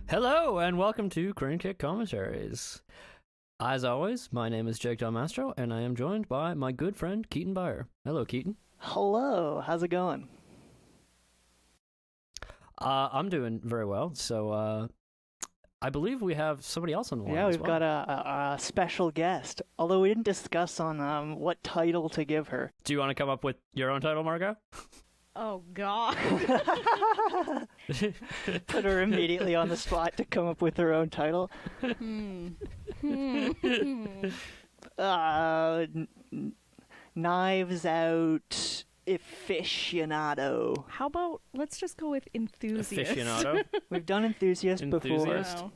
Hello, and welcome to Crane Kick Commentaries. As always, my name is Jake Del Mastro, and I am joined by my good friend, Keaton Byer. Hello, Keaton. Hello, how's it going? I'm doing very well, so I believe we have somebody else on the line. Yeah, as we've well. got a special guest, although we didn't discuss on what title to give her. Do you want to come up with your own title, Margot? Oh, God. Put her immediately on the spot to come up with her own title. Knives Out aficionado. How about, let's just go with enthusiast. Aficionado? We've done enthusiast before. Enthusiast? Oh.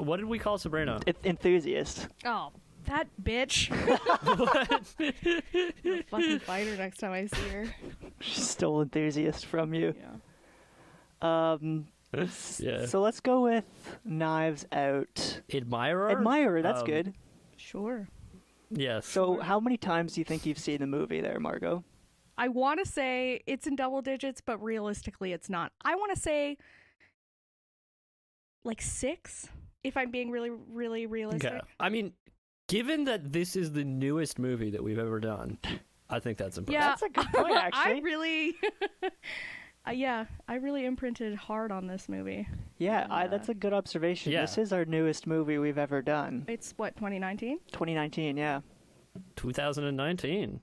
What did we call Sabrina? Enthusiast. Oh, that bitch. What? I'll fucking fight her next time I see her. She stole enthusiast from you. Yeah. Yeah. So let's go with Knives Out. Admirer? Admirer, that's good. Sure. Yes. So how many times do you think you've seen the movie there, Margot? I want to say it's in double digits, but realistically it's not. I want to say like 6, if I'm being really, really realistic. Okay. I mean, given that this is the newest movie that we've ever done, I think that's impressive. Yeah. That's a good point, actually. I really... I really imprinted hard on this movie. Yeah, that's a good observation. Yeah. This is our newest movie we've ever done. It's, what, 2019? 2019, yeah. 2019.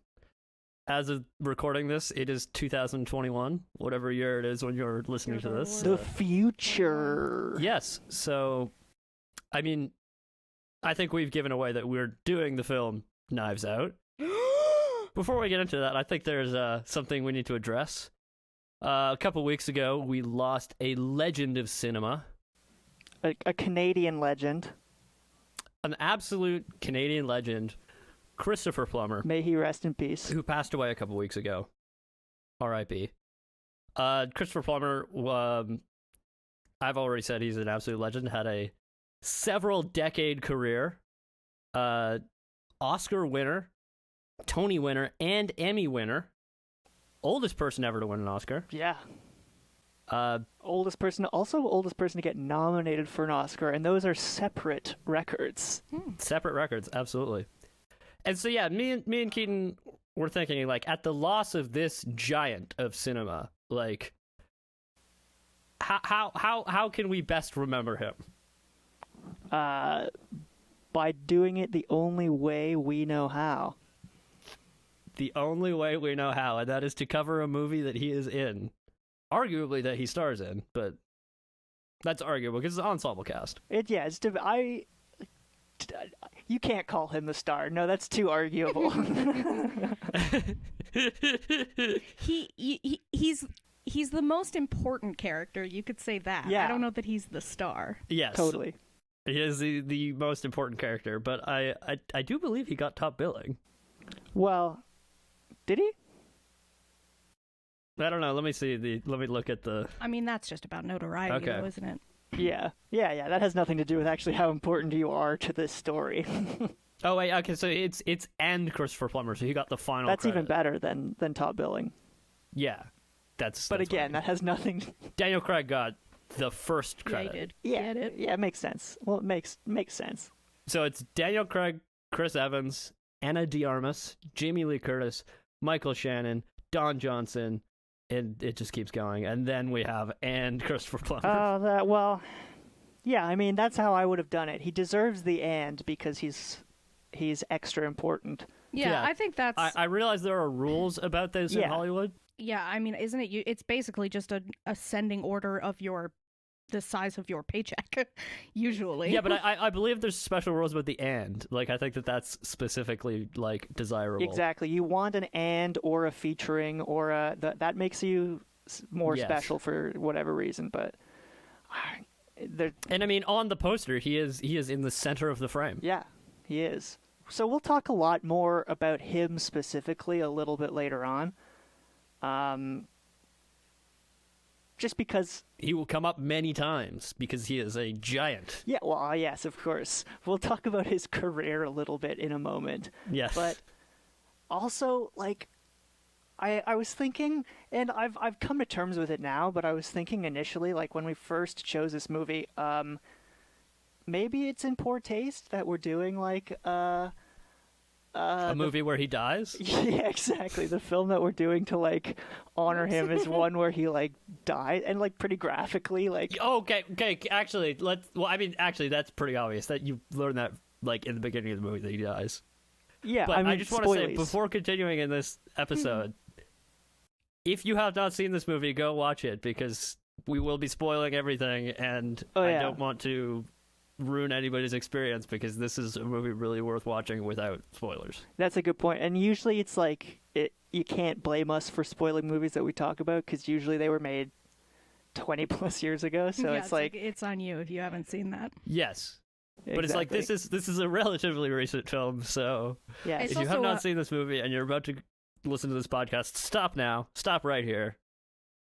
As of recording this, it is 2021, whatever year it is when you're listening to this. The future. Yes, so, I mean, I think we've given away that we're doing the film Knives Out. Before we get into that, I think there's something we need to address. A couple weeks ago, we lost a legend of cinema. A Canadian legend. An absolute Canadian legend, Christopher Plummer, May he rest in peace. who passed away a couple weeks ago. R.I.P. Christopher Plummer, I've already said he's an absolute legend, had a several-decade career, Oscar winner, Tony winner, and Emmy winner. Oldest person ever to win an Oscar. Yeah. Uh, Oldest person to get nominated for an Oscar, and those are separate records. Separate records, absolutely. And so, yeah, me and Keaton were thinking, like, at the loss of this giant of cinema, like, how can we best remember him? By doing it the only way we know how. The only way we know how, and that is to cover a movie that he is in. Arguably that he stars in, but that's arguable because it's an ensemble cast. You can't call him the star. No, that's too arguable. He's the most important character. You could say that. Yeah. I don't know that he's the star. Yes. Totally. He is the most important character, but I do believe he got top billing. Well, did he? I don't know. Let me look at the... I mean, that's just about notoriety, Okay. though, isn't it? Yeah. That has nothing to do with actually how important you are to this story. Oh, wait, okay, so it's and Christopher Plummer, so he got the final That's credit. even better than top billing. Yeah. That's But again, what that has nothing... Daniel Craig got the first credit. Yeah, he did. Yeah, Get it? yeah, it makes sense. Well, it makes sense. So it's Daniel Craig, Chris Evans, Anna de Armas, Jamie Lee Curtis, Michael Shannon, Don Johnson, and it just keeps going. And then we have and Christopher Plummer. Well, yeah, I mean, that's how I would have done it. He deserves the and because he's extra important. Yeah, I think that's. I realize there are rules about this in Hollywood. Yeah, I mean, isn't it? It's basically just a ascending order of the size of your paycheck, usually. Yeah, but I believe there's special rules about the and. Like, I think that's specifically, like, desirable. Exactly. You want an and or a featuring or that makes you more special for whatever reason, but... And I mean, on the poster, he is in the center of the frame. Yeah, he is. So we'll talk a lot more about him specifically a little bit later on. Just because... He will come up many times because he is a giant. Yeah, well, yes, of course. We'll talk about his career a little bit in a moment. Yes. But also, like, I was thinking, and I've come to terms with it now, but I was thinking initially, like, when we first chose this movie, maybe it's in poor taste that we're doing, like, a movie where he dies? Yeah, exactly. The film that we're doing to, like, honor him is one where he, like, died, and, like, pretty graphically, like... Okay, actually, that's pretty obvious that you learn that, like, in the beginning of the movie that he dies. Yeah, but I mean, I just want to say, before continuing in this episode, if you have not seen this movie, go watch it, because we will be spoiling everything, and I don't want to ruin anybody's experience, because this is a movie really worth watching without spoilers. That's a good point. And usually it's like, you can't blame us for spoiling movies that we talk about, because usually they were made 20 plus years ago, so it's like... It's on you if you haven't seen that. Yes. Exactly. But it's like, this is a relatively recent film, so yeah. if you have not seen this movie and you're about to listen to this podcast, stop now. Stop right here.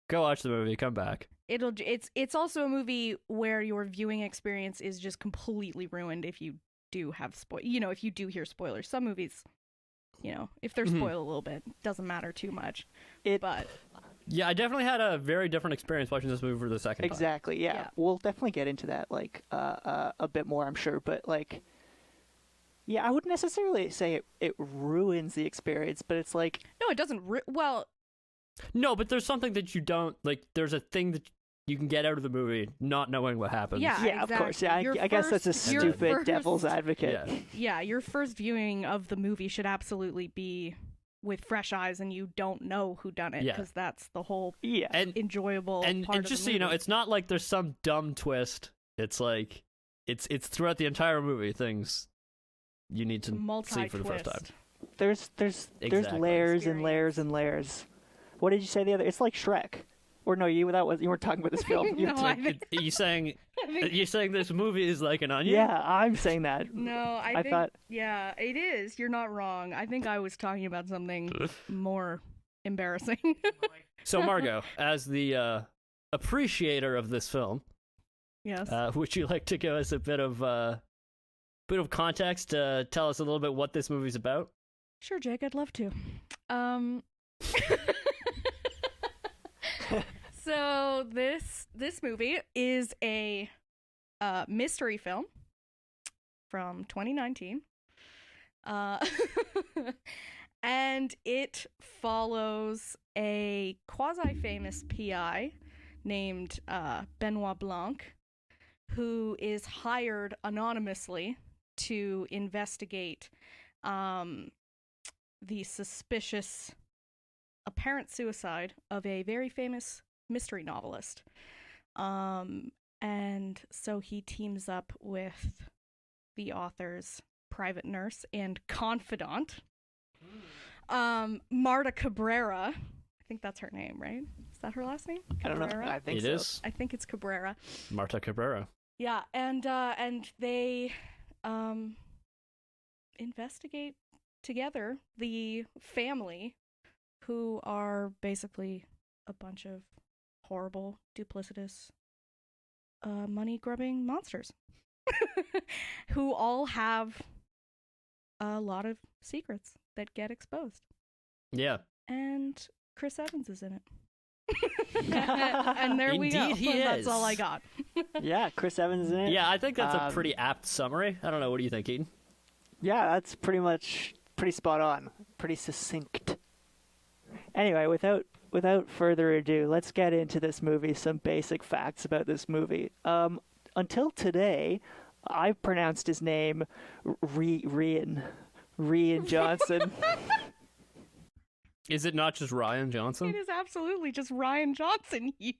Go watch the movie. Come back. It's also a movie where your viewing experience is just completely ruined if you do have if you do hear spoilers. Some movies, if they're spoiled a little bit, doesn't matter too much. But yeah, I definitely had a very different experience watching this movie for the second time. Exactly. Yeah. We'll definitely get into that like a bit more, I'm sure, but like yeah, I wouldn't necessarily say it ruins the experience, but it's like no, it doesn't no, but there's something that you don't like. There's a thing that you can get out of the movie not knowing what happens. Yeah, exactly. Of course. Yeah, I guess that's a stupid devil's advocate. Yeah, your first viewing of the movie should absolutely be with fresh eyes, and you don't know who done it, because that's the whole enjoyable and part of just the movie. So you know, it's not like there's some dumb twist. It's like it's throughout the entire movie things you need to see for the first time. There's layers and layers and layers. What did you say the other? It's like Shrek. Or no, you weren't talking about this film. You're saying this movie is like an onion? Yeah, I'm saying that. No, I thought yeah, it is. You're not wrong. I think I was talking about something more embarrassing. So Margot, as the appreciator of this film, yes, would you like to give us a bit of context to tell us a little bit what this movie's about? Sure, Jake, I'd love to. So this movie is a mystery film from 2019, and it follows a quasi-famous PI named Benoit Blanc, who is hired anonymously to investigate the suspicious apparent suicide of a very famous mystery novelist. And so he teams up with the author's private nurse and confidant, Marta Cabrera. I think that's her name, right? Is that her last name? Cabrera? I don't know. I think it so. is. I think it's Cabrera. Marta Cabrera. Yeah, and they investigate together the family, who are basically a bunch of horrible, duplicitous, money-grubbing monsters who all have a lot of secrets that get exposed. Yeah. And Chris Evans is in it. And there we go. Indeed he is. That's all I got. Yeah, Chris Evans is in it. Yeah, I think that's a pretty apt summary. I don't know. What do you think, Keaton? Yeah, that's pretty spot on. Pretty succinct. Anyway, without without further ado, let's get into this movie. Some basic facts about this movie. Until today, I pronounced his name Rian Johnson. Is it not just Ryan Johnson? It is absolutely just Ryan Johnson. You.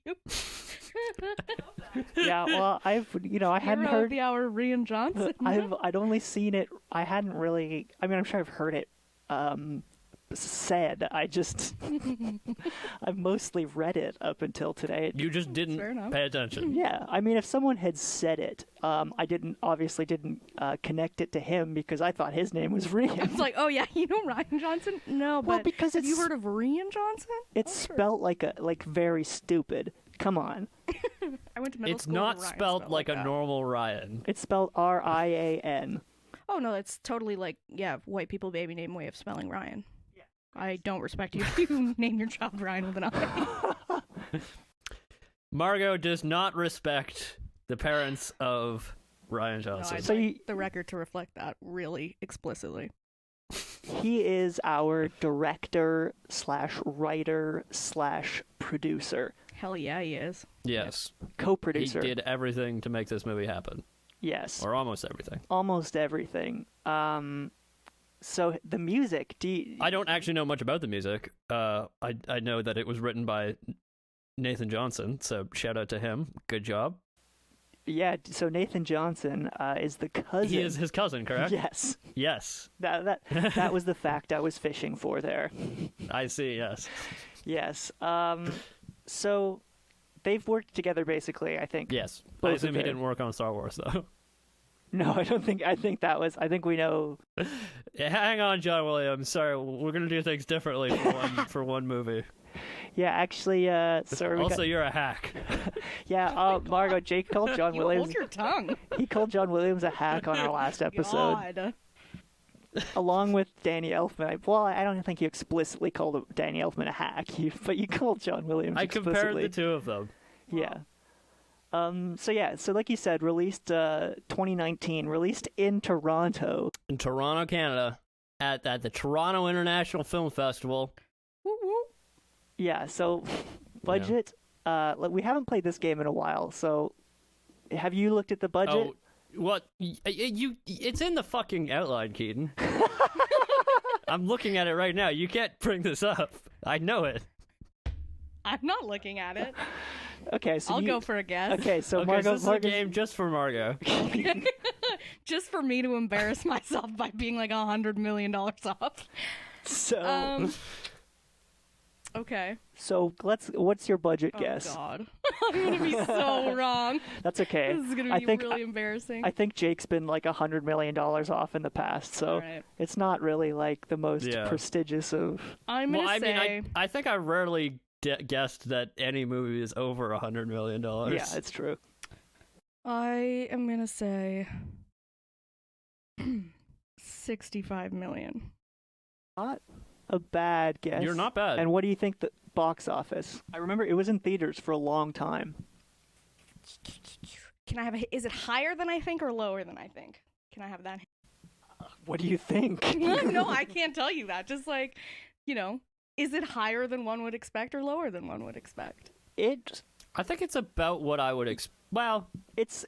Yeah, well, I hadn't Hero of heard the hour, Ryan Johnson. I'd only seen it. I hadn't really. I mean, I'm sure I've heard it said. I've mostly read it up until today. You just Fair didn't enough. pay attention. Yeah, I mean, if someone had said it, I obviously didn't connect it to him because I thought his name was Rian. It's like, oh yeah, you know Ryan Johnson? No, Well, but because have you it's- heard of Ryan Johnson? It's Oh, sure. spelt like very stupid. Come on, I went to middle It's school. not where Ryan spelled like a that. normal Ryan. it's spelled Rian. Oh no, it's totally like white people baby name way of spelling Ryan. Yeah. I don't respect you if you name your child Ryan with an I. Margot does not respect the parents of Ryan No, Johnson. I'd So like you- the record to reflect that really explicitly. He is our director / writer / producer, Hell yeah, he is. Yes. He co-producer. did everything to make this movie happen. Yes, Or almost everything. almost everything. So the music. I don't actually know much about the music. I know that it was written by Nathan Johnson, so shout out to him. Good job. Yeah. So Nathan Johnson is the cousin. He is his cousin, correct? Yes. Yes. That was the fact I was fishing for there. I see, yes. Yes. So they've worked together basically, I think. Yes. Both I of assume he them. didn't work on Star Wars, though. No, I don't think. I think we know. Hang on, John Williams. Sorry, we're going to do things differently for one movie. Yeah, actually, sorry. Also, you're a hack. Yeah, Margot, Jake called John You Williams. hold your tongue. He called John Williams a hack on our last episode, God. along with Danny Elfman. Well, I don't think you explicitly called Danny Elfman a hack, but you called John Williams I explicitly. compared the two of them. Yeah. So like you said, released 2019, released in Toronto. In Toronto, Canada, at the Toronto International Film Festival. Woo woo. Yeah. So budget. We haven't played this game in a while. So have you looked at the budget? Oh, what? It's in the fucking outline, Keaton. I'm looking at it right now. You can't bring this up. I know it. I'm not looking at it. Okay, so I'll go for a guess. Okay, so Okay, Margot, so this is a game just for Margot. Just for me to embarrass myself by being like $100 million off. So Okay. so what's your budget Oh guess? God. I'm gonna be so wrong. That's okay. This is gonna I be think really embarrassing. I think Jake's been like $100 million off in the past, so Alright. it's not really like the most Yeah. prestigious of. I'm gonna Well, I say mean, I think I rarely guessed that any movie is over $100 million. Yeah, it's true. I am gonna say 65 million. Not a bad guess. You're not bad. And what do you think the box office? I remember it was in theaters for a long time. Can I have is it higher than I think or lower than I think? Can I have that? What do you think? No, I can't tell you that. Just like, is it higher than one would expect or lower than one would expect? I think it's about what I would expect. Well, It's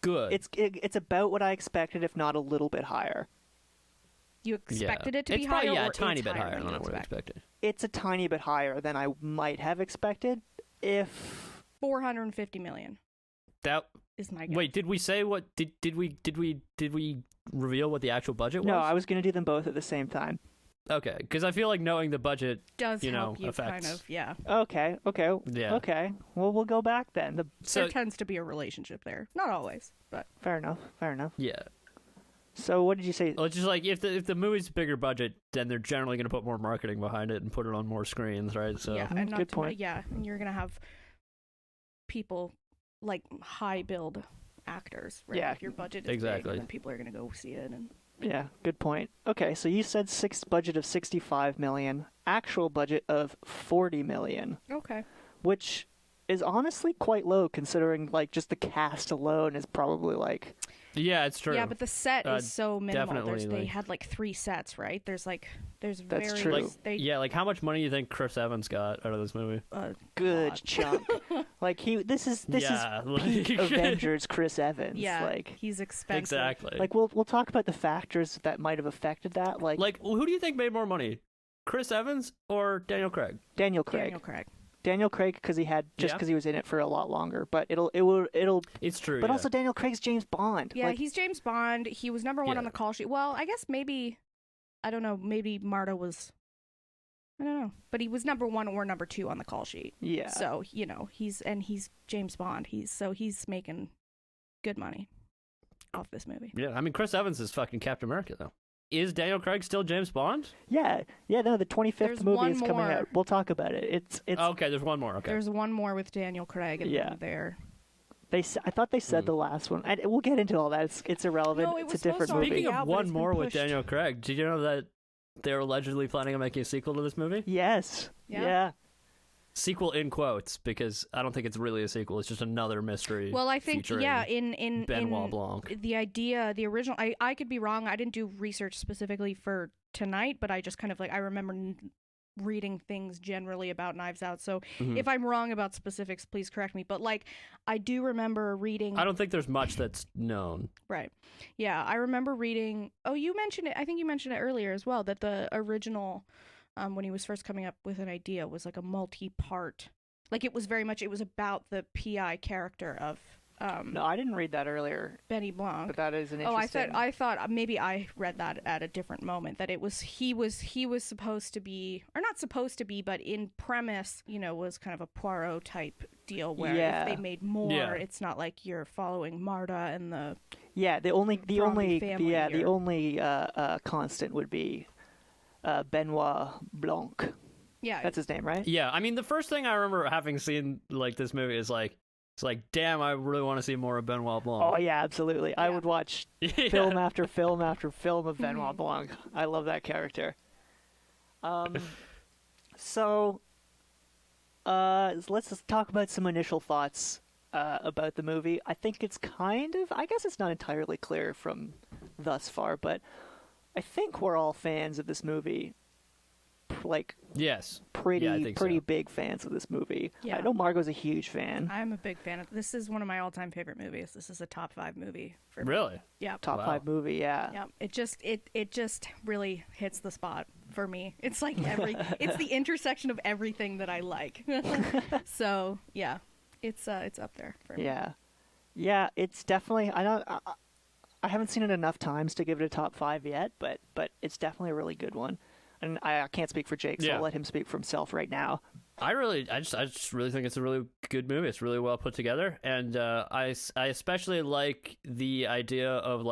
good. it's about what I expected, if not a little bit higher. You expected yeah. it to be it's higher, probably, or a tiny it's bit higher than than I you would have expect? expected. It's a tiny bit higher than I might have expected. If 450 million That is my guess. wait, did we say what? Did we reveal what the actual budget was? no, I was going to do them both at the same time. Okay, because I feel like knowing the budget. does you know, help you affects. kind of, yeah. Okay. Yeah. Okay. Well, we'll go back then. So There tends to be a relationship there. Not always, but Fair enough. yeah, So what did you say? well, it's just like if the movie's bigger budget, then they're generally going to put more marketing behind it and put it on more screens, right? So yeah, and not good too point. yeah, and you're gonna have people like high build actors, right? Yeah, if your budget is exactly. big, then people are gonna go see it. And Yeah, good point. Okay, so you said budget of 65 million, actual budget of 40 million, okay, which is honestly quite low considering like just the cast alone is probably like Yeah, it's true. Yeah, but the set is so minimal. definitely, They like- had like 3 sets, right? There's That's very true. Like, they yeah, like how much money do you think Chris Evans got out of this movie? good lot. chunk. Like this is Yeah, peak like- Avengers Chris Evans. yeah, Like he's expensive. Exactly. like we'll talk about the factors that might have affected that. Like who do you think made more money, Chris Evans or Daniel Craig? Daniel Craig. Daniel Craig because he had Yeah. because he was in it for a lot longer. But it'll It's true. But yeah. also Daniel Craig's James Bond. Yeah, Like, he's James Bond. He was number 1 Yeah. on the call sheet. Well, I guess maybe I don't know. Maybe Marta was. I don't know, but he was number 1 or number 2 on the call sheet. yeah. So he's James Bond. He's making good money off this movie. Yeah, I mean Chris Evans is fucking Captain America though. Is Daniel Craig still James Bond? Yeah. No, the 25th There's movie one is coming more. out. We'll talk about it. It's Okay, there's one more. Okay. There's one more with Daniel Craig, and Yeah. then there. I thought they said Hmm. the last one. We'll get into all that. It's irrelevant. No, it it's was a different supposed to movie. Speaking out, of but one it's been more with pushed. Daniel Craig, did you know that they're allegedly planning on making a sequel to this movie? Yes. Yeah. Sequel in quotes, because I don't think it's really a sequel. It's just another mystery. Well, I think featuring in Benoit Blanc. the original. I could be wrong. I didn't do research specifically for tonight, but I just kind of I remember reading things generally about Knives Out. So Mhm. if I'm wrong about specifics, please correct me. But I do remember reading. I don't think there's much that's known. Right. Yeah, I remember reading. Oh, you mentioned it. I think you mentioned it earlier as well. That the original, when he was first coming up with an idea, was like a multi-part. Like it was about the PI character of No, I didn't read that earlier, Benny Blanc. but that is an Oh, interesting. I thought maybe I read that at a different moment, that he was supposed to be, or not supposed to be, but in premise, was kind of a Poirot type deal where Yeah. if they made more, Yeah. it's not like you're following Marta and the the only Bromley family the here. only constant would be Benoit Blanc. yeah. That's his name, right? Yeah, I mean, the first thing I remember having seen this movie is damn, I really want to see more of Benoit Blanc. Oh yeah, absolutely. I Yeah. would watch Yeah. film after film after film of Benoit Blanc. I love that character. So, let's just talk about some initial thoughts about the movie. I think it's I guess it's not entirely clear from thus far, but I think we're all fans of this movie. Yes. Pretty Yeah, I think so. big fans of this movie. Yeah. I know Margot's a huge fan. I'm a big fan of this. Is one of my all-time favorite movies. This is a top 5 movie for me. Really? Yeah. Top Wow. 5 movie, yeah. Yeah, it just really hits the spot for me. It's like it's the intersection of everything that I like. So yeah, it's up there for me. Yeah, it's definitely. I haven't seen it enough times to give it a top 5 yet, but it's definitely a really good one. And I can't speak for Jake, so Yeah. I'll let him speak for himself right now. I just really think it's a really good movie. It's really well put together, and I especially like the idea of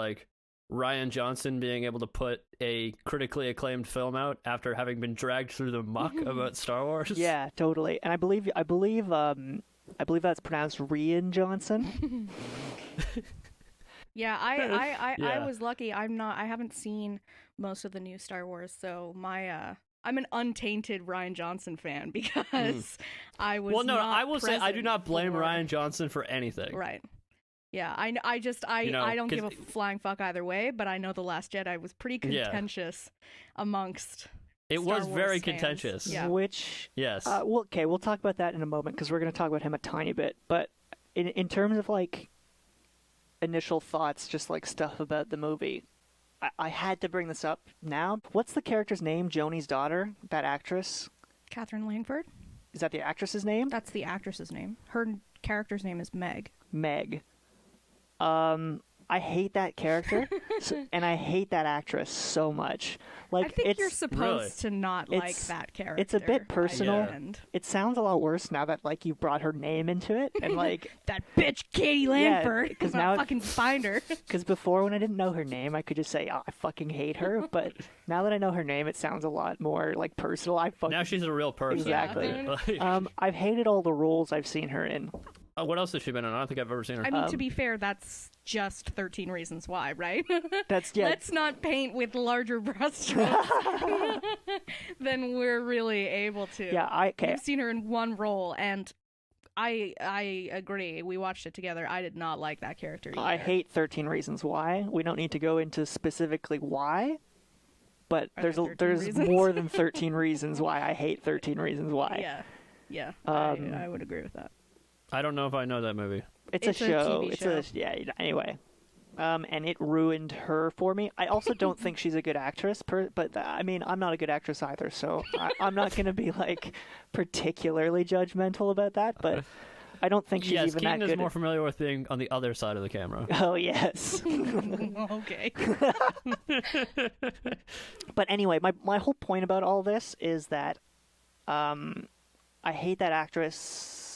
Rian Johnson being able to put a critically acclaimed film out after having been dragged through the muck about Star Wars. Yeah, totally. And I believe that's pronounced Rian Johnson. Yeah, I Yeah. was lucky. I haven't seen most of the new Star Wars, so I'm an untainted Rian Johnson fan because I was. Well, no, not I will say I do present not blame for- Rian Johnson for anything. Right. Yeah, I don't give a flying fuck either way, but I know The Last Jedi was pretty Yeah. contentious amongst. It Star was Wars very fans. contentious. Yeah. Which Yes. we'll talk about that in a moment because we're going to talk about him a tiny bit. But in terms of initial thoughts, just stuff about the movie, I had to bring this up now. What's the character's name? Joni's daughter, that actress. Catherine Langford. Is that the actress's name? That's the actress's name. Her character's name is Meg. Meg. I hate that character, and I hate that actress so much. I think it's you're supposed Really? to not like It's- that character. it's a bit by personal. the end. it sounds a lot worse now that you brought her name into it, and That bitch Katie Langford. 'cause I'm now- gonna fucking find her. because before when I didn't know her name, I could just say, "Oh, I fucking hate her." But now that I know her name, it sounds a lot more personal. Now she's a real person. Exactly. Yeah. I've hated all the roles I've seen her in. What else has she been in? I don't think I've ever seen her. I mean, to be fair, that's just 13 Reasons Why, right? That's Let's not paint with larger brushstrokes than we're really able to. Yeah, okay. I've seen her in one role, and I agree. We watched it together. I did not like that character either. I hate 13 Reasons Why. We don't need to go into specifically why, but there's reasons? more than 13 reasons why I hate 13 Reasons Why. Yeah. I would agree with that. I don't know if I know that movie. It's a show. Anyway. And it ruined her for me. I also don't think she's a good actress, but I mean, I'm not a good actress either, so I'm not going to be like particularly judgmental about that. But I don't think she's even Keaton that good. is more familiar with being on the other side of the camera. Oh yes. Okay. But anyway, my whole point about all this is that I hate that actress.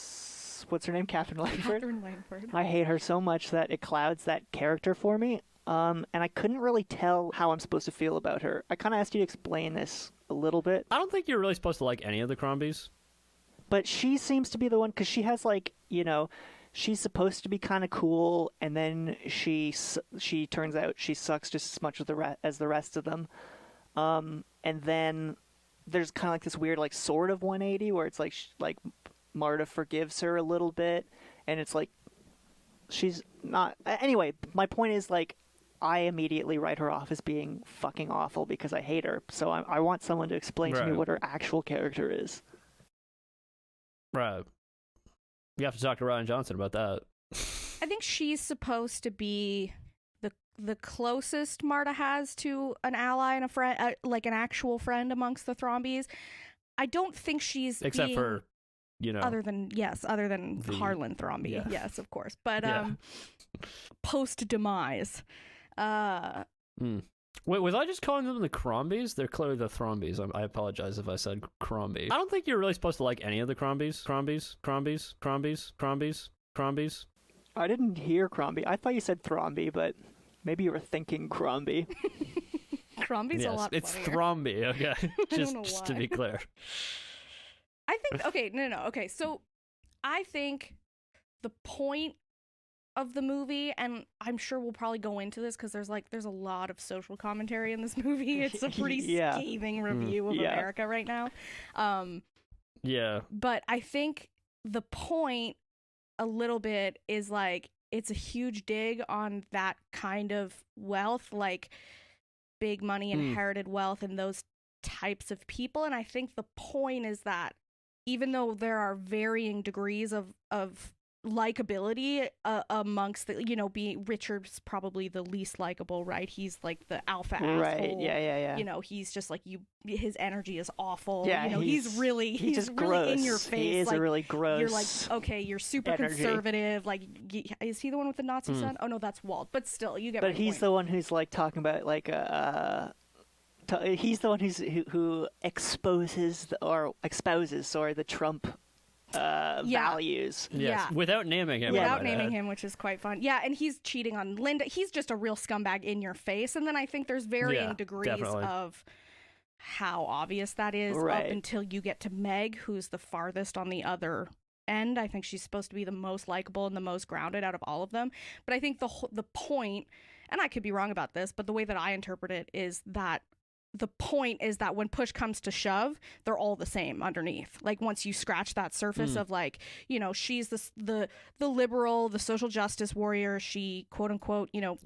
What's her name? Catherine Langford. Catherine Langford. I hate her so much that it clouds that character for me. And I couldn't really tell how I'm supposed to feel about her. I kind of asked you to explain this a little bit. I don't think you're really supposed to like any of the Crombies. But she seems to be the one, because she has, like, you know, she's supposed to be kind of cool, and then she turns out she sucks just as much as the rest of them. And then there's kind of like this weird, like, sort of 180 where it's like Marta forgives her a little bit, and it's like she's not. Anyway, my point is, like, I immediately write her off as being fucking awful because I hate her. So I want someone to explain to me what her actual character is. Right. You have to talk to Ryan Johnson about that. I think she's supposed to be the closest Marta has to an ally and a friend, like an actual friend amongst the Thrombies. I don't think she's except for, you know, other than Harlan Thromby, yes, of course, but post demise. Wait, was I just calling them the Crombies? They're clearly the Thrombies. I apologize if I said Crombie. I don't think you're really supposed to like any of the Crombies. Crombies. I didn't hear Crombie. I thought you said Thromby, but maybe you were thinking Crombie. Crombie's a lot it's funnier. Thromby, okay? just to be clear. I think, okay, no. Okay, so I think the point of the movie, and I'm sure we'll probably go into this because there's a lot of social commentary in this movie. It's a pretty scathing review of America right now. But I think the point a little bit is like it's a huge dig on that kind of wealth, like big money, inherited wealth, and those types of people. And I think the point is that even though there are varying degrees of likability amongst the, you know, Richard's probably the least likable, right? He's like the alpha asshole. Right, yeah. You know, he's just like his energy is awful. Yeah, you know, he's really gross. in your face. He is like, a really gross. You're like, okay, you're super energy. conservative. Like, is he the one with the Nazi son? Oh no, that's Walt. But still, you get. But my he's point. the one who's like talking about like he's the one who espouses the Trump values. Yes, without naming him. Without naming him, which is quite fun. Yeah, and he's cheating on Linda. He's just a real scumbag in your face. And then I think there's varying degrees of how obvious that is up until you get to Meg, who's the farthest on the other end. I think she's supposed to be the most likable and the most grounded out of all of them. But I think the point, and I could be wrong about this, but the way that I interpret it is that the point is that when push comes to shove, they're all the same underneath. Like once you scratch that surface of like, you know, she's the liberal, the social justice warrior. She quote unquote, you know,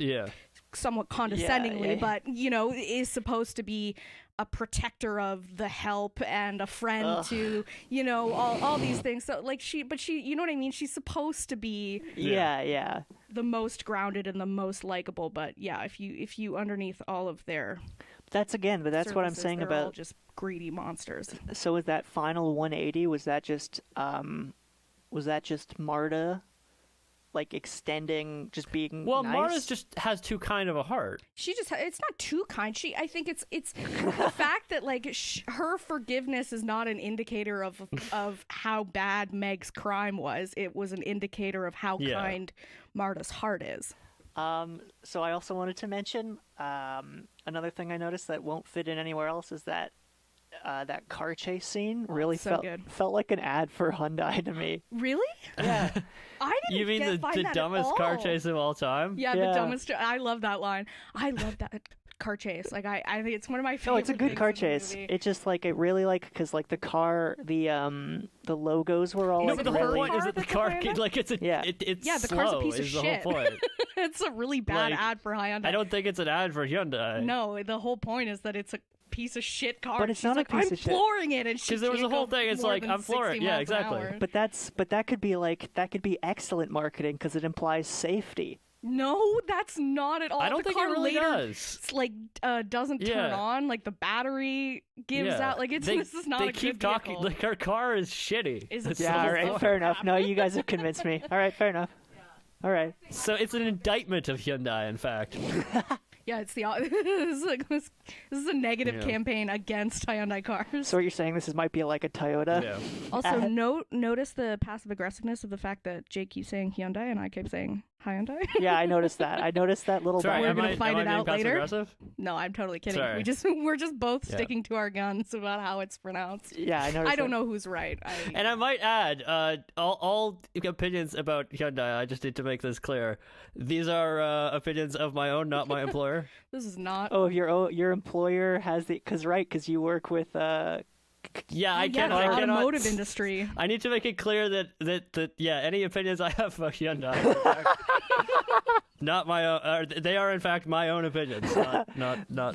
somewhat condescendingly, but you know, is supposed to be a protector of the help and a friend to, you know, all these things. So like she, you know what I mean? She's supposed to be the most grounded and the most likable. But yeah, if you underneath all of their that's what I'm saying about all just greedy monsters. So with that final 180, was that just Marta like extending, just being well nice? Marta's just has too kind of a heart. She just it's not too kind. I think it's the fact that like her forgiveness is not an indicator of how bad Meg's crime was. It was an indicator of how kind Marta's heart is. So I also wanted to mention another thing I noticed that won't fit in anywhere else is that that car chase scene really felt like an ad for Hyundai to me. Really? Yeah. I didn't. You mean the dumbest car chase of all time? Yeah, the dumbest. I love that line. I love that car chase. Like I think it's one of my No, favorite. it's a good things car in the chase. movie. It just like it really like because like the car, the logos were all No, like but the whole really. point is that the car, like it's a, Yeah. it's Yeah, the slow, car's a piece of is the shit. whole point. It's a really bad Like, ad for Hyundai. I don't think it's an ad for Hyundai. No, the whole point is that it's a piece of shit car. But it's She's not a like, piece I'm of shit. flooring it, and she Because there was a can't whole go thing. It's more like than I'm flooring. 60 Yeah, miles an exactly. hour. But that could be excellent marketing because it implies safety. No, that's not at all. I don't the think it car really later, does. Like doesn't turn Yeah. on. Like the battery gives Yeah. out. Like it's They, this is not they a keep good talking. vehicle. Like our car is shitty. Is That's it the Yeah, whole all right, point. fair enough. No, you guys have convinced me. All right, fair enough. All right. So it's an indictment of Hyundai, in fact. Yeah, it's the this is a negative Yeah. campaign against Hyundai cars. So what you're saying this might be like a Toyota? Yeah. Also, notice the passive aggressiveness of the fact that Jake keeps saying Hyundai and I keep saying Hyundai. Yeah, I noticed that. I noticed that little. Sorry, We're am gonna I, fight am I it being out later. passive-aggressive? No, I'm totally kidding. Sorry. We're just both Yeah. sticking to our guns about how it's pronounced. Yeah, I noticed. I don't that. know who's right. And I might add, all opinions about Hyundai, I just need to make this clear. These are opinions of my own, not my employer. This is not. Oh, if your employer has the because you work with Yeah, I yeah, can't. the I cannot. automotive industry. I need to make it clear that yeah, any opinions I have about Hyundai, are in fact, not my own. They are in fact my own opinions, not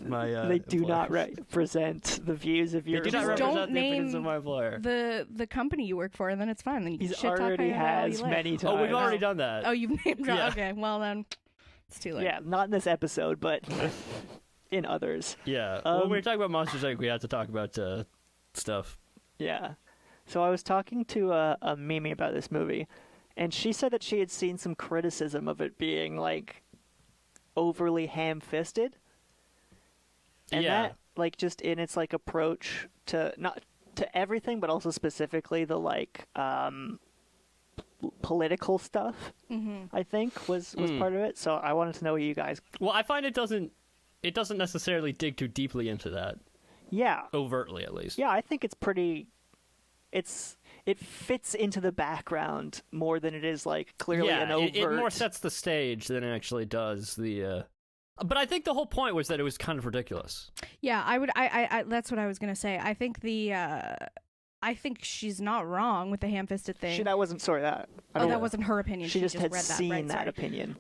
my. they do not employer's. represent the views of They your. do not Just represent don't the opinions name of my employer. The company you work for, and then it's fine. Then you can He's shit talk already how you has like. many times. Oh, we've already done that. Oh, you've named dropped. Yeah. Okay, well then, it's too late. Yeah, not in this episode, but in others. Yeah. Um, when we were talking about Monsters Inc., we had to talk about stuff. Yeah. So I was talking to a Mimi about this movie, and she said that she had seen some criticism of it being like overly ham-fisted, and Yeah. that like just in its like approach to not to everything, but also specifically the like political stuff. I think was part of it. So I wanted to know what you guys. Well, I find it doesn't necessarily dig too deeply into that, Yeah. overtly at least. Yeah, I think it's pretty. It fits into the background more than it is like clearly an overt. It more sets the stage than it actually does the. But I think the whole point was that it was kind of ridiculous. Yeah, I would. I that's what I was gonna say. I think I think she's not wrong with the ham-fisted thing. That wasn't. Sorry, that. I Oh, don't- that wasn't her opinion. She just had read that. seen right, that sorry. opinion.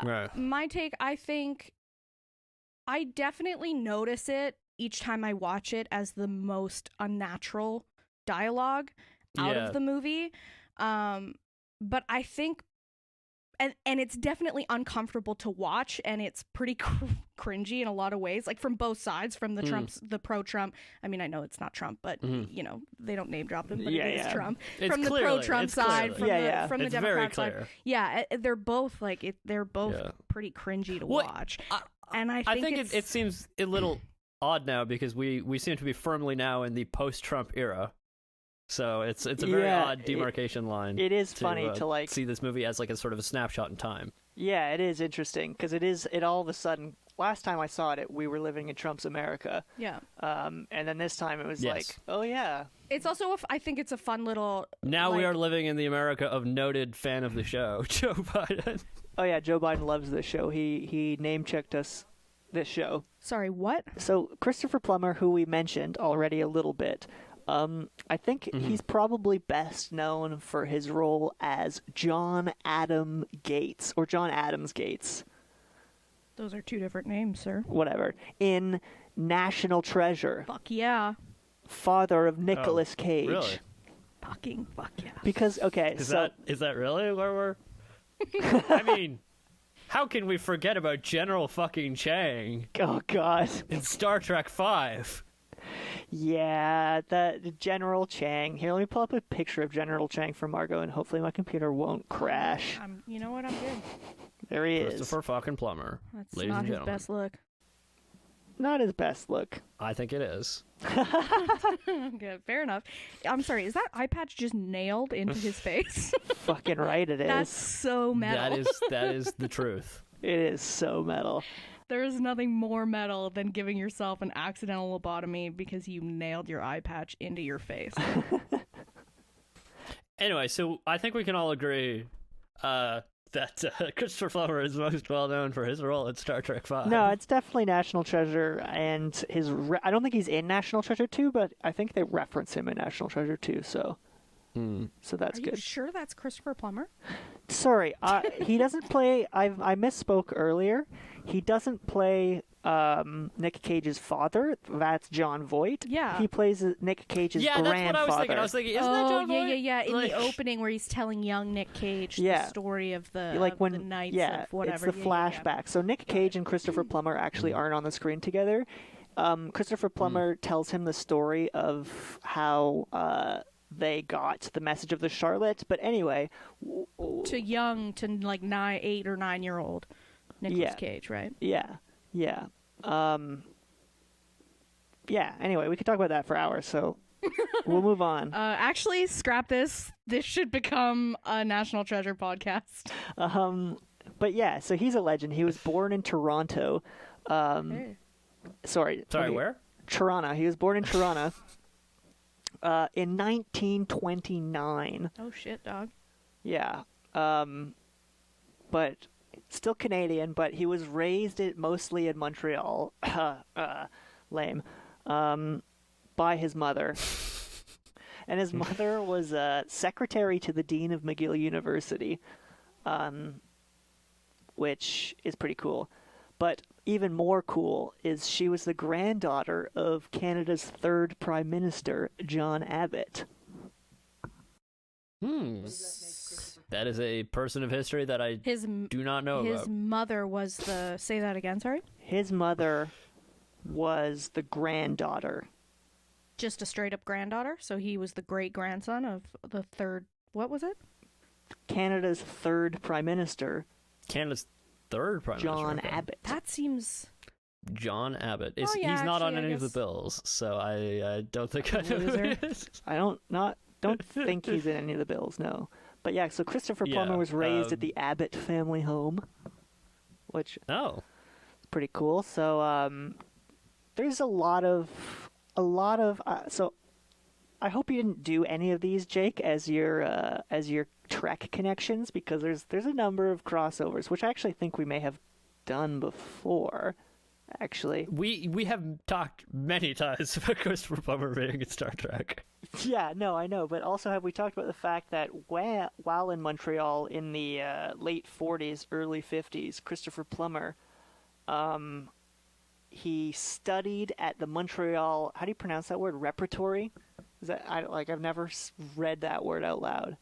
Right. My take. I think I definitely notice it each time I watch it as the most unnatural dialogue out Yeah. of the movie. But I think. And it's definitely uncomfortable to watch, and it's pretty cringy in a lot of ways, like from both sides, from the pro-Trump. I mean, I know it's not Trump, but you know they don't name drop him, but it is Trump. It's from the clearly- pro-Trump it's side, clearly. from the It's very Democrat side. clear. Yeah, they're both like they're both Yeah. pretty cringy to Well, watch. And I I think it's, it seems a little odd now because we seem to be firmly now in the post-Trump era. So it's a very odd demarcation line. It is funny to like see this movie as like a sort of a snapshot in time. Yeah, it is interesting because it all of a sudden. Last time I saw it, we were living in Trump's America. yeah. And then this time it was Yes. like, oh yeah, It's also I think it's a fun little. Now we like- are living in the America of noted fan of the show, Joe Biden. oh yeah. Joe Biden loves this show. He name checked us this show. Sorry, what? So Christopher Plummer, who we mentioned already a little bit, I think he's probably best known for his role as John Adam Gates or John Adams Gates, Those are two different names, sir. whatever, in National Treasure, Fuck yeah. father of Nicolas Cage. Really? Fucking fuck yeah. Because okay, Is so that really where we're? I mean, how can we forget about General fucking Chang oh god, in Star Trek V? yeah, that General Chang. Here, let me pull up a picture of General Chang for Margot, and hopefully my computer won't crash. You know what? I'm good. There he is. Christopher fucking Plummer. That's Ladies not and his gentlemen. best look. Not his best look. I think it is. Okay, fair enough. I'm sorry, is that eye patch just nailed into his face? Fucking right, it is. That's so metal. That is the truth. It is so metal. There is nothing more metal than giving yourself an accidental lobotomy because you nailed your eye patch into your face. Anyway, so I think we can all agree that Christopher Plummer is most well known for his role in Star Trek V. No, it's definitely National Treasure, and I don't think he's in National Treasure 2, but I think they reference him in National Treasure 2, so that's Are good. you sure that's Christopher Plummer? Sorry, he doesn't play. I misspoke earlier. He doesn't play Nick Cage's father. That's John Voight. Yeah. He plays Nick Cage's grandfather. Yeah, that's what I was thinking. Isn't that John Voight? yeah. In Like- the opening where he's telling young Nick Cage Yeah. the story of the Like of when the Knights yeah, of whatever. it's the Yeah, flashback. So Nick Cage and Christopher Plummer actually aren't on the screen together. Christopher Plummer tells him the story of how they got the message of the Charlotte. But anyway, To young, to like 8 or 9 year old Nicolas Yeah. Cage, right? yeah. Anyway, we could talk about that for hours, so we'll move on. Actually, scrap this. This should become a National Treasure podcast. But yeah, so he's a legend. He was born in Toronto. Hey. Sorry, where? Toronto. He was born in Toronto in 1929. Oh shit, dog. Yeah. But still Canadian, but he was raised mostly in Montreal. Lame. By his mother. And his mother was secretary to the dean of McGill University, which is pretty cool. But even more cool is she was the granddaughter of Canada's third Prime Minister, John Abbott. That is a person of history that I do not know His about. mother was the. Say that again. Sorry. His mother was the granddaughter. Just a straight up granddaughter. So he was the great grandson of the third. What was it? Canada's third Prime Minister, Canada's third Prime John Minister. Okay. Abbott. That seems. John Abbott. Oh, yeah, He's not on actually, I any of the guess- bills, so I don't think I know who Loser. it is. I don't think he's in any of the bills, no. But yeah, so Christopher Plummer Yeah, was raised at the Abbott family home, which Oh. is pretty cool. So there's a lot of so I hope you didn't do any of these, Jake, as your Trek connections, because there's a number of crossovers, which I actually think we may have done before. Actually, We have talked many times about Christopher Plummer being in Star Trek. yeah, no, I know, but also have we talked about the fact that while in Montreal in the late 40s, early 50s, Christopher Plummer, he studied at the Montreal. How do you pronounce that word? Repertory? Is that I've never read that word out loud.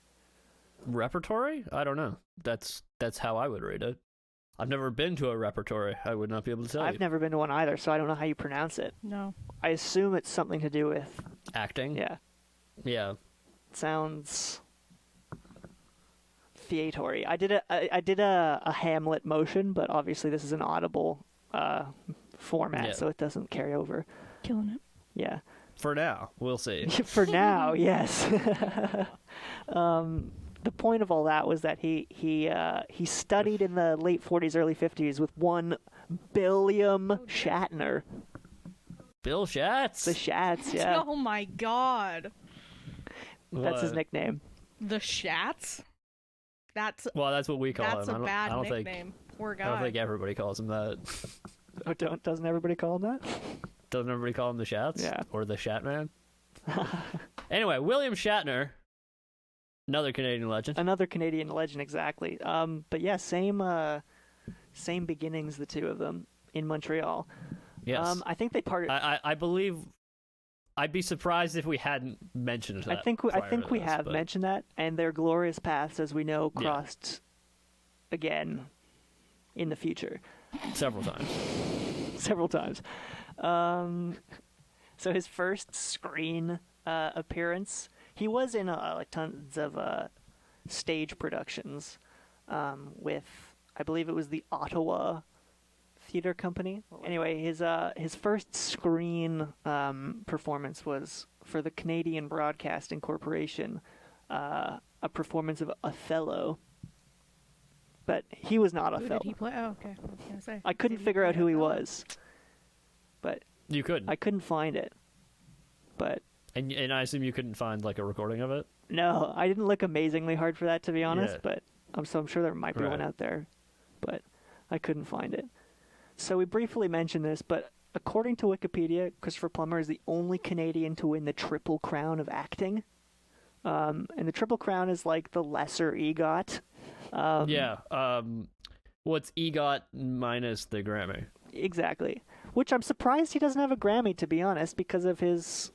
Repertory? I don't know. That's how I would read it. I've never been to a repertory. I would not be able to tell I've you. never been to one either, so I don't know how you pronounce it. No. I assume it's something to do with Acting? yeah. Yeah. It sounds theatory. I did a Hamlet motion, but obviously this is an audible format, Yeah. so it doesn't carry over. Killing it. Yeah. For now, we'll see. For now, yes. The point of all that was that he studied in the late 40s, early 50s with one William Shatner. Bill Schatz? The Shats, yeah. Oh my god. That's his What? nickname. The Shats? That's Well, that's what we call that's him. a I bad don't nickname. Poor I don't guy. think everybody calls him that. Oh, doesn't everybody call him that? Doesn't everybody call him the Shats? Yeah. Or the Shatman? Anyway, William Shatner, another Canadian legend. Another Canadian legend, exactly. But yeah, same beginnings, the two of them in Montreal. Yes. I think they parted. I believe I'd be surprised if we hadn't mentioned that. I think we have but mentioned that, and their glorious paths, as we know, Yeah. crossed again in the future. several times. Several times. So his first screen appearance, he was in like tons of stage productions with, I believe it was the Ottawa Theatre Company. Anyway, his first screen performance was for the Canadian Broadcasting Corporation, a performance of Othello. But he was not Who Othello. did he play? Oh, okay. I was gonna say. I couldn't Did he figure out play who he Othello? was, but You couldn't. I couldn't find it. But And I assume you couldn't find like a recording of it? no, I didn't look amazingly hard for that, to be honest. Yeah. But So I'm sure there might be one out there, but I couldn't find it. So we briefly mentioned this, but according to Wikipedia, Christopher Plummer is the only Canadian to win the Triple Crown of acting. And the Triple Crown is like the lesser EGOT. What's EGOT minus the Grammy? Exactly. Which I'm surprised he doesn't have a Grammy, to be honest, because of his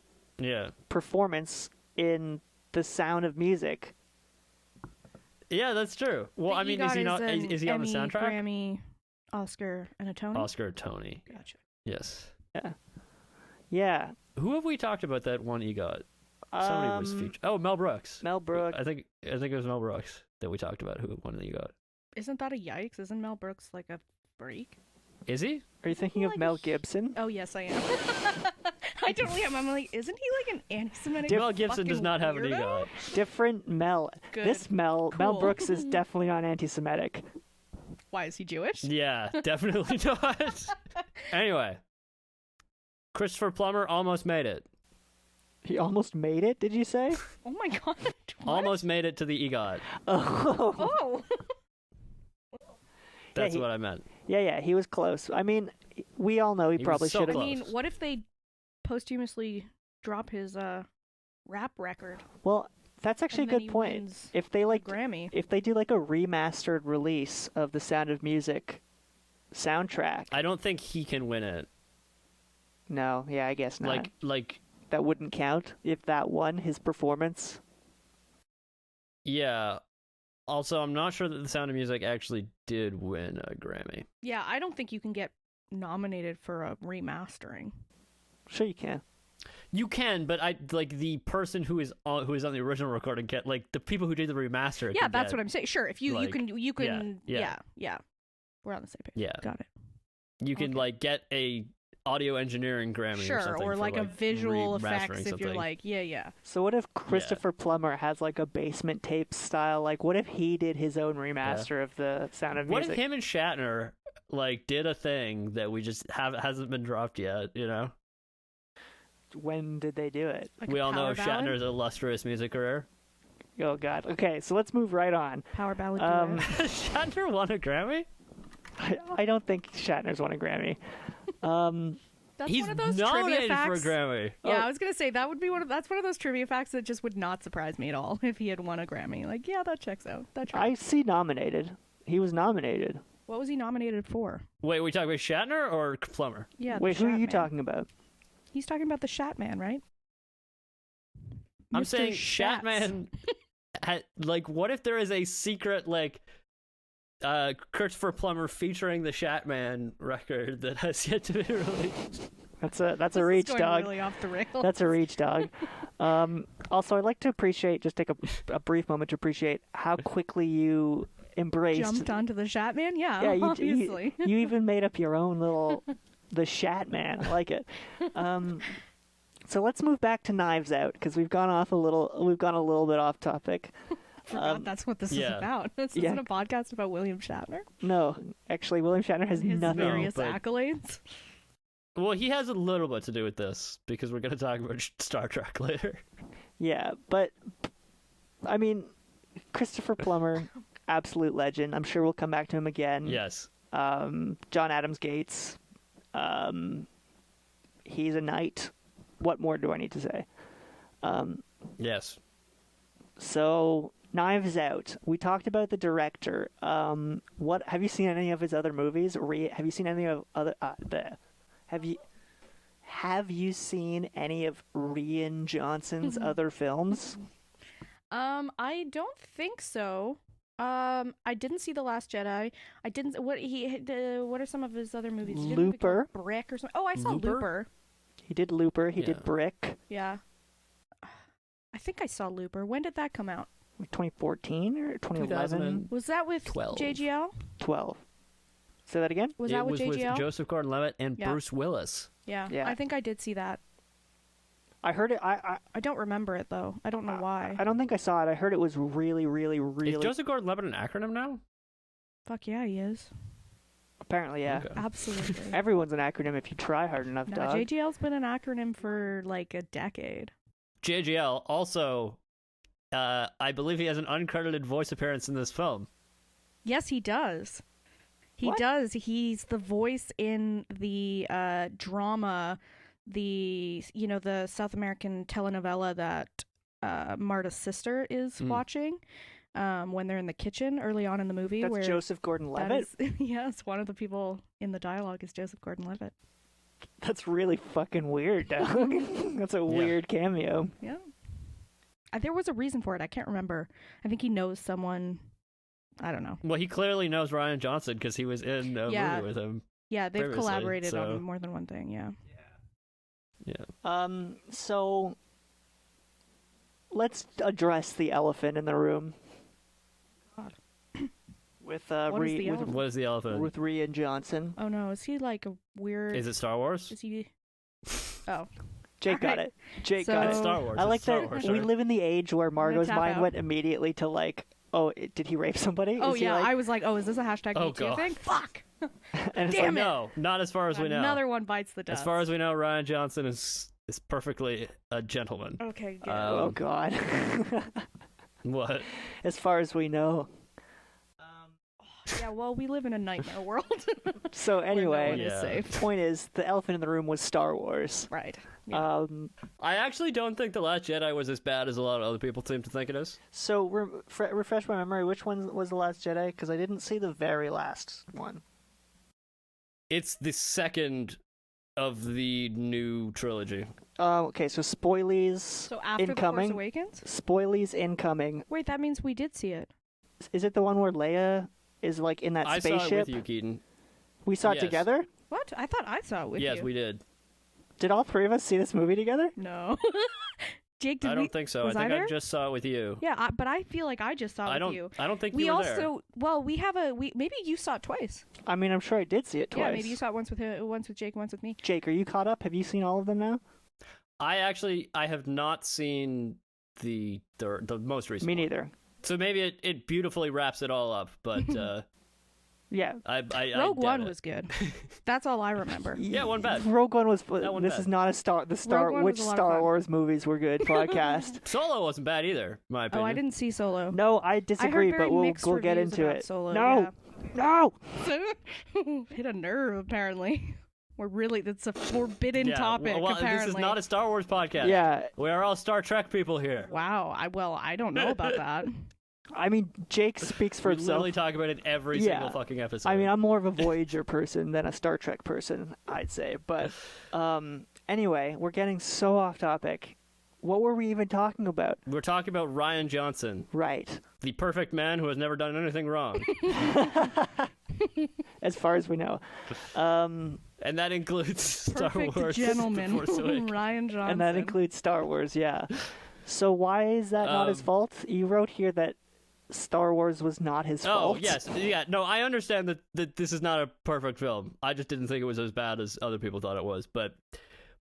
performance in The Sound of Music. Yeah, that's true. Well, I mean, is he not? Is he on the soundtrack? Grammy, Oscar, and a Tony. Oscar, Tony. Gotcha. Yes. Yeah. Yeah. Who have we talked about that one EGOT? Somebody was featured. Oh, Mel Brooks. Mel Brooks. I think it was Mel Brooks that we talked about who won the EGOT. Isn't that a yikes? Isn't Mel Brooks like a freak? Is he? Are you thinking of Mel Gibson? Oh yes, I am. I totally am. I'm like, isn't he like an anti-Semitic? Mel Gibson does not have an EGOT. Different Mel. Good. This Mel Brooks is definitely not anti-Semitic. Why is he Jewish? Yeah, definitely not. Anyway, Christopher Plummer almost made it. He almost made it, did you say? Oh my god. What? Almost made it to the EGOT. Oh. That's what I meant. Yeah, he was close. I mean, we all know he probably should have. I mean, what if they posthumously drop his rap record? Well, that's actually a good point. If they Grammy, if they do like a remastered release of the Sound of Music soundtrack, I don't think he can win it. No, I guess not. Like that wouldn't count if that won his performance. Yeah. Also, I'm not sure that The Sound of Music actually did win a Grammy. Yeah, I don't think you can get nominated for a remastering. Sure, you can. You can, but the person who is on the original recording get the people who did the remaster. Yeah, that's what I'm saying. Sure, if you can yeah. We're on the same page. Yeah, got it. You can get a audio engineering Grammy or something, or for, a visual effects if something. you're yeah. So what if Christopher Plummer has a basement tape style? What if he did his own remaster of the Sound of Music? What if him and Shatner did a thing that we just hasn't been dropped yet? You know. When did they do it? We all know Shatner's illustrious music career. Oh God. Okay, so let's move right on. Power ballad. Shatner won a Grammy? I don't think Shatner's won a Grammy. He's one of those trivia facts. For a Grammy. Yeah, I was gonna say that's one of those trivia facts that just would not surprise me at all if he had won a Grammy. That checks out. I see nominated. He was nominated. What was he nominated for? Wait, we talking about Shatner or Plummer? Yeah. Wait, who are you talking about? He's talking about the Shatman, right? I'm Mr. saying Shatz. Shatman. What if there is a secret Christopher Plummer featuring the Shatman record that has yet to be released? That's a reach, dog. Really off the rails. That's a reach, dog. Also, I'd like to take a brief moment to appreciate how quickly you embraced. Jumped onto the Shatman? Yeah, obviously. You even made up your own little the Shatman. I like it. So let's move back to Knives Out because we've gone a little bit off topic. Forgot that's what this is about. This isn't a podcast about William Shatner. No, actually, William Shatner has his nothing. Various accolades. Well, he has a little bit to do with this because we're going to talk about Star Trek later. Yeah, but I mean, Christopher Plummer, absolute legend. I'm sure we'll come back to him again. Yes. John Adams Gates. He's a knight. What more do I need to say? Yes. So, Knives Out. We talked about the director. What have you seen any of his other movies? Have you seen any of other Have you seen any of Rian Johnson's other films? I don't think so. I didn't see The Last Jedi. I didn't. What are some of his other movies? Looper. Brick or something. Oh, I saw Looper. He did Looper. He did Brick. Yeah. I think I saw Looper. When did that come out? 2014 or 2011? Was that with 12. JGL? 12. Say that again? Was that with JGL? It was with Joseph Gordon-Levitt and Bruce Willis. Yeah. Yeah. I think I did see that. I heard it. I don't remember it though. I don't know why. I don't think I saw it. I heard it was really, really, really. Is Joseph Gordon-Levitt an acronym now? Fuck yeah, he is. Apparently, yeah. Okay. Absolutely. Everyone's an acronym if you try hard enough, dog. JGL's been an acronym for like a decade. JGL also, I believe he has an uncredited voice appearance in this film. Yes, he does. He What? does. He's the voice in the drama, the South American telenovela that Marta's sister is watching when they're in the kitchen early on in the movie. That's where Joseph Gordon-Levitt? Yes, one of the people in the dialogue is Joseph Gordon-Levitt. That's really fucking weird, dog. That's a weird cameo. Yeah. There was a reason for it. I can't remember. I think he knows someone. I don't know. Well, he clearly knows Ryan Johnson because he was in a movie with him. Yeah, they've previously, collaborated so- on more than one thing, yeah. So let's address the elephant in the room. God. With What is the elephant? What is the elephant? with Rian Johnson. Oh no, is he like a weird... Is it Star Wars? Is he... Oh. Jake got Alright. it. Jake So- got It's it. Star Wars. I like It's Star that Wars, we sorry. live in the age where Margot's tap mind out. went immediately to like, oh, did he rape somebody? Oh Is he yeah, like- I was like, oh, is this a hashtag Oh, Me Too God. thing? Fuck! and it's Damn like, it. No, not as far as we know. Another one bites the dust. As far as we know, Ryan Johnson is perfectly a gentleman. Okay, good. oh god. What? As far as we know. Yeah, well, we live in a nightmare world. So where no anyway, one is Yeah. safe. point is, the elephant in the room was Star Wars. Right. Yeah. I actually don't think The Last Jedi was as bad as a lot of other people seem to think it is. So refresh my memory. Which one was the Last Jedi? Because I didn't see the very last one. It's the second of the new trilogy. Okay, so spoilies So after The incoming. Force Awakens? Spoilies incoming. Wait, that means we did see it. Is it the one where Leia is like in that I spaceship? saw it with you, Keaton. We saw it Yes. together. What? I thought I saw it with you. Yes, we did. Did all three of us see this movie together? No. Jake, did I we? don't think so. Was I think there? I just saw it with you. Yeah, but I feel like I just saw it I with don't. you. I don't think We you were also, there. well, we have maybe you saw it twice. I mean, I'm sure I did see it twice. Yeah, maybe you saw it once with Jake, once with me. Jake, are you caught up? Have you seen all of them now? I have not seen the most recent. Me one. neither. So maybe it beautifully wraps it all up, but Yeah. I Rogue doubt One it. was good. That's all I remember. Yeah, one bad. Rogue One was. That one This bad. is not Rogue One which was a lot of Star fun. Wars movies were good podcast. Solo wasn't bad either, in my Oh, opinion. I didn't see Solo. No, I I disagree, heard very but we'll mixed get reviews into about it. Solo, No, no. yeah. Hit a nerve, apparently. That's a forbidden Yeah, topic, well, apparently. this is not a Star Wars podcast. Yeah, We are all Star Trek people here. Wow. I don't know about that. I mean, Jake speaks for We himself. literally talk about it every Yeah. single fucking episode. I mean, I'm more of a Voyager person than a Star Trek person, I'd say. But anyway, we're getting so off topic. What were we even talking about? We're talking about Ryan Johnson, Right. the perfect man who has never done anything wrong. As far as we know. And that includes Star Perfect Wars. The gentleman, Force Awakens. Ryan Johnson. And that includes Star Wars, yeah. So why is that not his fault? You wrote here that Star Wars was not his Oh, fault. yes. Yeah, no, I understand that this is not a perfect film. I just didn't think it was as bad as other people thought it was. But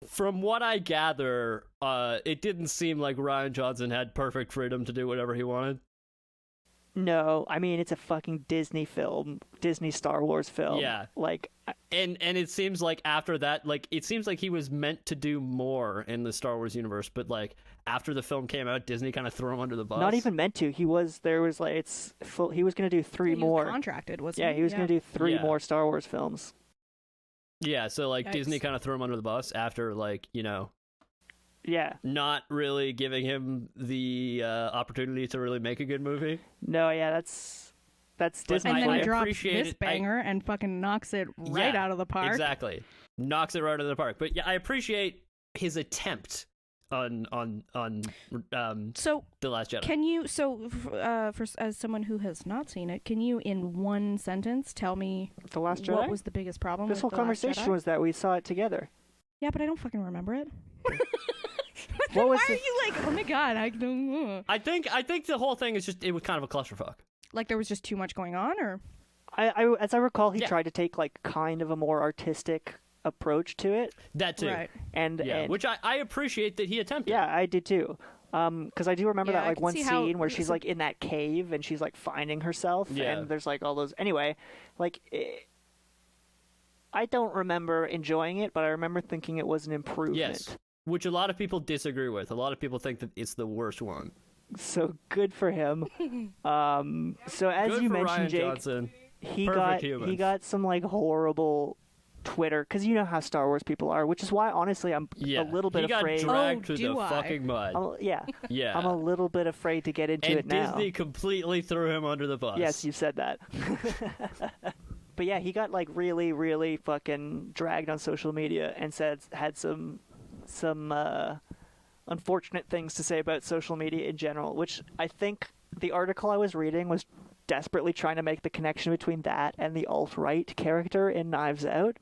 from what I gather, it didn't seem like Ryan Johnson had perfect freedom to do whatever he wanted. No, I mean, it's a fucking Disney film. Disney Star Wars film. Yeah. Like, And it seems like after that, like, it seems like he was meant to do more in the Star Wars universe, but, like, after the film came out, Disney kind of threw him under the bus. not even meant to. He was going to do three he more. was contracted, wasn't Yeah, he? he was going to do three Yeah. more Star Wars films. Yeah, so, like, Yikes. Disney kind of threw him under the bus after, like, Yeah. not really giving him the opportunity to really make a good movie. No, yeah, that's Disney. And then I he drops appreciate this it. I- banger and fucking knocks it right Yeah, out of the park. Exactly. Knocks it right out of the park. But yeah, I appreciate his attempt on So The Last Jedi. can you? As someone who has not seen it, can you in one sentence tell me The Last Jedi? what was the biggest problem? This with whole The Last conversation Jedi? was that we saw it together. Yeah, but I don't fucking remember it. What was Why the- are you like? Oh my god, I don't know. I think the whole thing is just, it was kind of a clusterfuck. Like there was just too much going on, or As I recall, he Yeah. tried to take like kind of a more artistic approach to it, That too. right? and Which I appreciate that he attempted. yeah, I did too. Because I do remember Yeah, that I like can one see how- scene where she's like in that cave and she's like finding herself, Yeah. and there's like all those. Anyway, like I don't remember enjoying it, but I remember thinking it was an improvement. Yes. Which a lot of people disagree with. A lot of people think that it's the worst one. So good for him. So as Good you for mentioned, Ryan Jake, Johnson. he Perfect got human. he got some like horrible Twitter, because you know how Star Wars people are, which is why honestly I'm Yeah, a little bit he got afraid. dragged through do the I? fucking mud. Yeah, I'm a little bit afraid to get into and it now. Disney completely threw him under the bus. Yes, you said that. But yeah, he got like really, really fucking dragged on social media and had some unfortunate things to say about social media in general, which I think the article I was reading was desperately trying to make the connection between that and the alt-right character in Knives Out,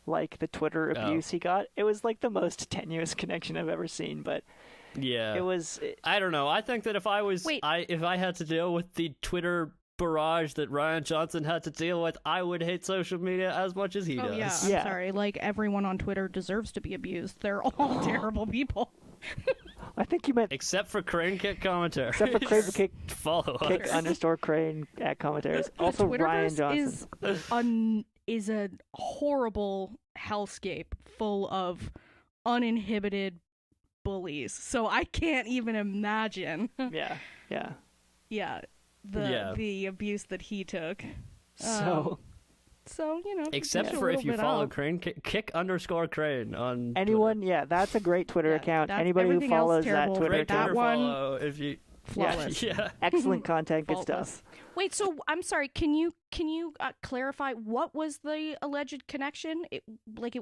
like the Twitter abuse he got. It was like the most tenuous connection I've ever seen, but Yeah. it was. I don't know. I think that if I was, if I had to deal with the Twitter barrage that Ryan Johnson had to deal with, I would hate social media as much as he does. Yeah, I'm sorry. Like, everyone on Twitter deserves to be abused. They're all terrible people. I think you meant except for Crane Kick commentary. Except for Crane Kick follow Kick _ Crane at commentaries. Also, Ryan Johnson is a horrible hellscape full of uninhibited bullies. So I can't even imagine. Yeah. The abuse that he took. So, you know. Except for if you follow Crane Kick _ Crane on anyone, Twitter. Yeah, that's a great Twitter account. Anybody who follows that Twitter account, follow if you flawless. Yeah. Excellent content, good stuff. Wait, so I'm sorry. Can you clarify what was the alleged connection? It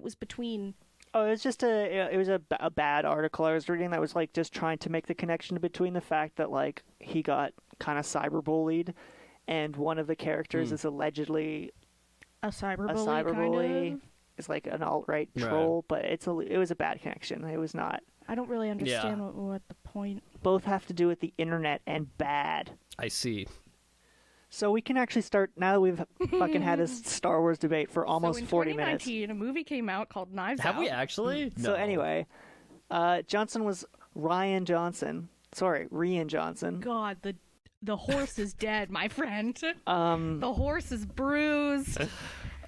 was between. Oh, it was just a bad article I was reading that was like just trying to make the connection between the fact that like he got kind of cyberbullied, and one of the characters is allegedly a cyberbully. Kind of? It's like an alt-right troll, but it was a bad connection. It was not. I don't really understand what the point. Both have to do with the internet and bad. I see. So we can actually start, now that we've fucking had this Star Wars debate for almost 40 minutes. So in 2019, a movie came out called Knives Out. Have we actually? No. So anyway, Johnson was Rian Johnson. God, the horse is dead, my friend. The horse is bruised.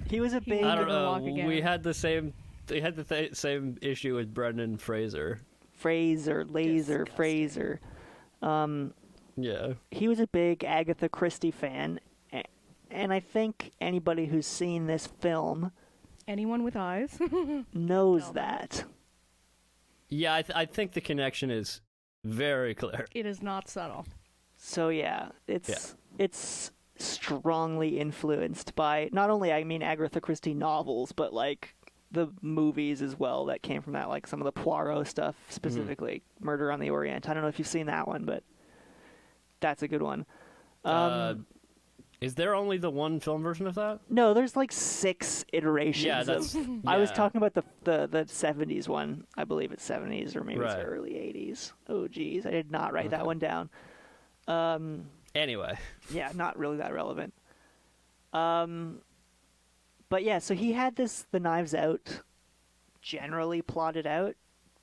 He was a big... I don't know. We had the same... They had the same issue with Brendan Fraser. Fraser. Yeah. He was a big Agatha Christie fan, and I think anybody who's seen this film... Anyone with eyes? knows that. Yeah, I think the connection is very clear. It is not subtle. So yeah, it's strongly influenced by, not only, I mean, Agatha Christie novels, but like the movies as well that came from that, like some of the Poirot stuff, specifically Murder on the Orient. I don't know if you've seen that one, but that's a good one. Is there only the one film version of that? No, there's like 6 iterations. Yeah, that's. I was talking about the 70s one. I believe it's 70s or maybe it's early 80s. Oh, geez, I did not write that one down. Anyway. Yeah, not really that relevant. But yeah, so he had the Knives Out generally plotted out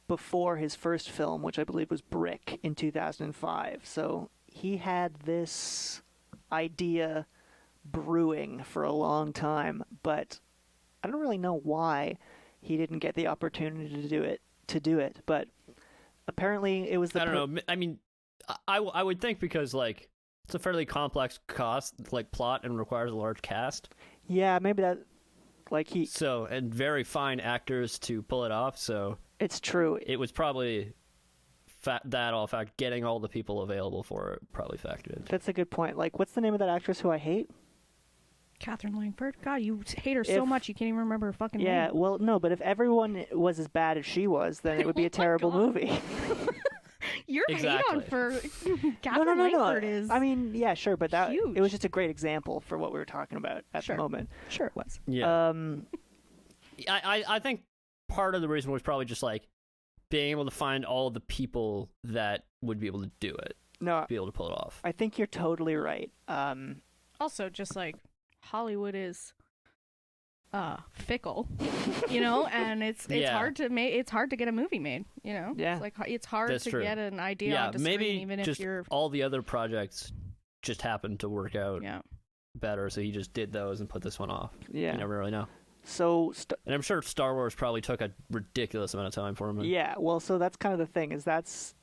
before his first film, which I believe was Brick in 2005. So he had this idea brewing for a long time, but I don't really know why he didn't get the opportunity to do it. But apparently it was I don't know. I mean, I would think because like it's a fairly complex plot and requires a large cast. Yeah, maybe that and very fine actors to pull it off. So it's true. It was probably getting all the people available for it probably factored in. That's a good point. Like, what's the name of that actress who I hate? Catherine Langford. God, you hate her so much you can't even remember her fucking name. Yeah, well, no, but if everyone was as bad as she was, then it would be a terrible movie. Your hate on for Catherine Langford is. I mean, yeah, sure, but huge. It was just a great example for what we were talking about at the moment. Sure, it was. Yeah. I think part of the reason was probably just like being able to find all the people that would be able to do it. No, be able to pull it off. I think you're totally right. Also, just like Hollywood is fickle, you know, and it's hard to get a movie made, you know. Yeah, it's hard That's to true. get an idea. Yeah, onto maybe screen, even just if you're all the other projects just happened to work out better, so he just did those and put this one off. Yeah, you never really know. So, and I'm sure Star Wars probably took a ridiculous amount of time for him. Yeah, well, so that's kind of the thing, is that's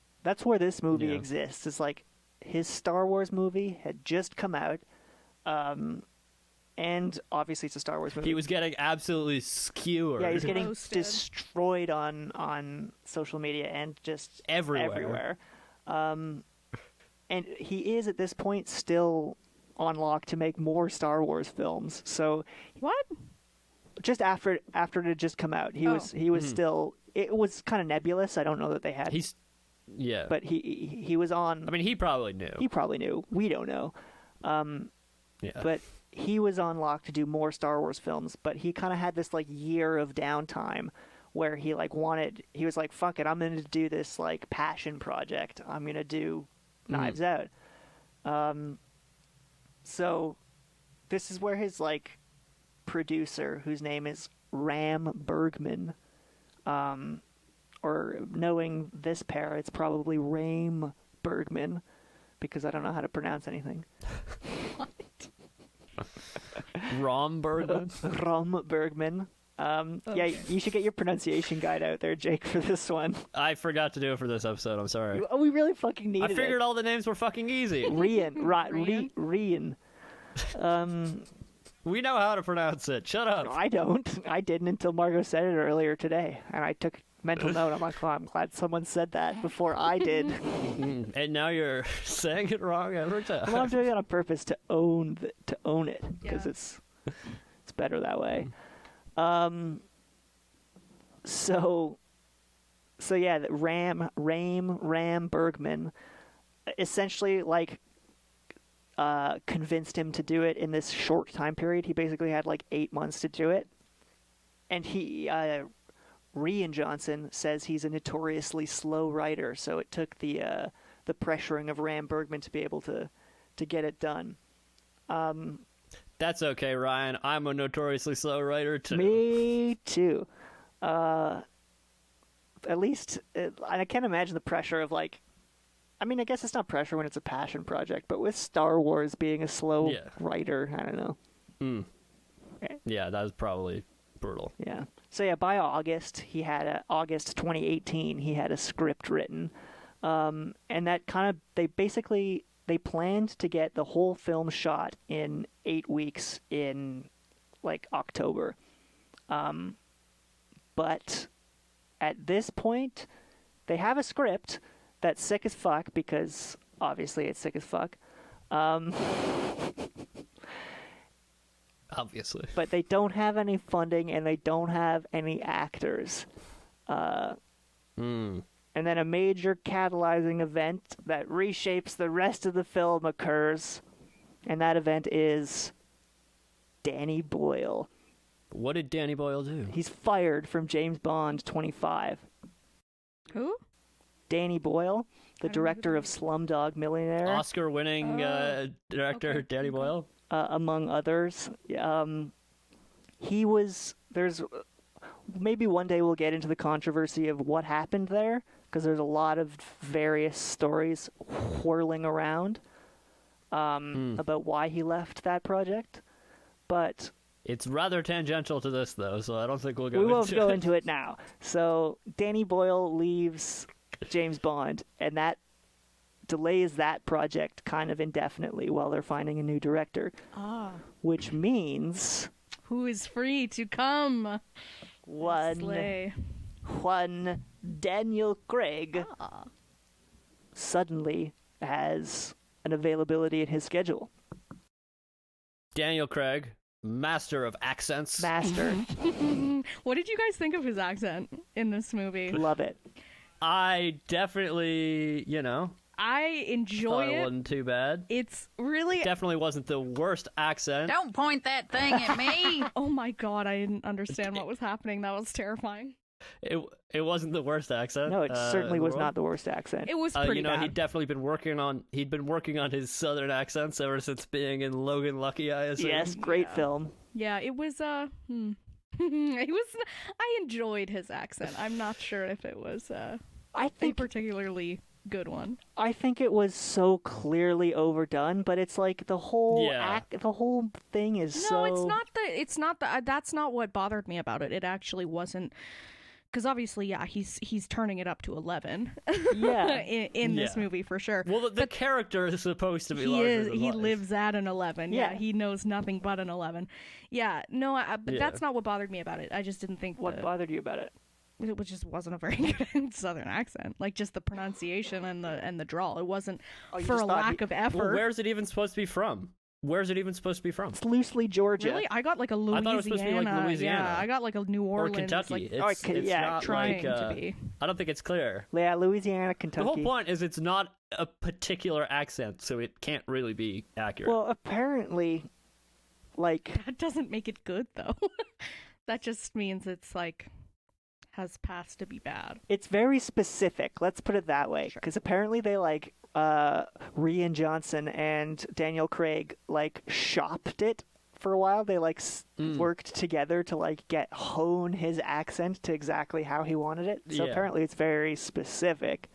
where this movie exists. It's like his Star Wars movie had just come out, and obviously it's a Star Wars movie. He was getting absolutely skewered. Yeah, he's getting Roasted. destroyed on social media and just Everywhere. And he is at this point still on lock to make more Star Wars films. So What? just after it had just come out, he was still. It was kind of nebulous. I don't know that they had. Yeah. But he was on. I mean, he probably knew. He probably knew. We don't know. Yeah. But he was on lock to do more Star Wars films, but he kind of had this like year of downtime where he was like, fuck it, I'm going to do this like passion project. I'm going to do Knives Out. So this is where his like producer, whose name is Ram Bergman, or knowing this pair, it's probably Rame Bergman, because I don't know how to pronounce anything. Rom Bergman? Ram Bergman. Yeah, you should get your pronunciation guide out there, Jake, for this one. I forgot to do it for this episode. I'm sorry. We really fucking needed I figured it. all the names were fucking easy. Rian. We know how to pronounce it. Shut up. I don't. I didn't until Margot said it earlier today, and I took mental note. I'm like, oh, I'm glad someone said that before I did. And now you're saying it wrong every time. Well, I'm doing it on purpose to own it, because Yeah. it's better that way. So yeah, Ram Bergman essentially like convinced him to do it in this short time period. He basically had like 8 months to do it, and Rian Johnson says he's a notoriously slow writer, so it took the pressuring of Ram Bergman to be able to get it done. That's okay, Ryan. I'm a notoriously slow writer, too. Me too. At least, I can't imagine the pressure of like. I mean, I guess it's not pressure when it's a passion project, but with Star Wars being a slow writer, I don't know. Yeah, that was probably brutal. Yeah. So yeah, by August, August 2018, he had a script written, and that kind of they planned to get the whole film shot in 8 weeks in like October, but at this point, they have a script that's sick as fuck, because obviously it's sick as fuck. Obviously. But they don't have any funding and they don't have any actors. And then a major catalyzing event that reshapes the rest of the film occurs, and that event is Danny Boyle. What did Danny Boyle do? He's fired from James Bond 25. Who? Danny Boyle, the director of Slumdog Millionaire. Oscar-winning director Okay, Danny okay. Boyle? Among others. There's maybe one day we'll get into the controversy of what happened there, because there's a lot of various stories whirling around about why he left that project. But It's rather tangential to this, though, so I don't think we'll go we into won't go it. into it now. So Danny Boyle leaves James Bond, and that delays that project kind of indefinitely while they're finding a new director, which means Who is free to come? one Slay. Daniel Craig suddenly has an availability in his schedule. Daniel Craig, master of accents. Master. What did you guys think of his accent in this movie? Love it. I definitely, I enjoy thought it it. wasn't too bad. It's really. Definitely wasn't the worst accent. Don't point that thing at me. Oh my god, I didn't understand what was happening. That was terrifying. It wasn't the worst accent. No, it certainly in the was world. not the worst accent. It was pretty bad. He'd definitely been working on his southern accents ever since being in Logan Lucky, I assume. Yes, great film. Yeah, it was it was. I enjoyed his accent. I'm not sure if it was I a think particularly good one. I think it was so clearly overdone, but it's like the whole the whole thing is No, so. it's not the. That's not what bothered me about it. It actually wasn't because obviously, yeah, he's turning it up to 11. Yeah. in this Yeah. movie for sure. Well, the character is supposed to be He larger is. than He life. lives at an 11. Yeah, Yeah. he knows nothing but an 11. Yeah, no, but Yeah. that's not what bothered me about it. I just didn't think What bothered you about it? it just wasn't a very good Southern accent. Like just the pronunciation and the drawl. It wasn't you for just a thought lack of effort. Well, where's it even supposed to be from? Where's it even supposed to be from? It's loosely Georgia. Really, I got like a Louisiana. I thought it was supposed to be like Louisiana. Yeah, I got like a New Or Orleans. Kentucky. Like, It's yeah, not trying like, to be. I don't think it's clear. Yeah, Louisiana, The Kentucky. whole point is it's not a particular accent, so it can't really be accurate. Well, apparently, like, That doesn't make it good though. That just means it's like has passed to be bad. it's very specific. Let's put it that way. Sure. Because apparently they, like, Rian Johnson and Daniel Craig, like, shopped it for a while. They, like, worked together to, like, hone his accent to exactly how he wanted it. So Yeah. apparently it's very specific.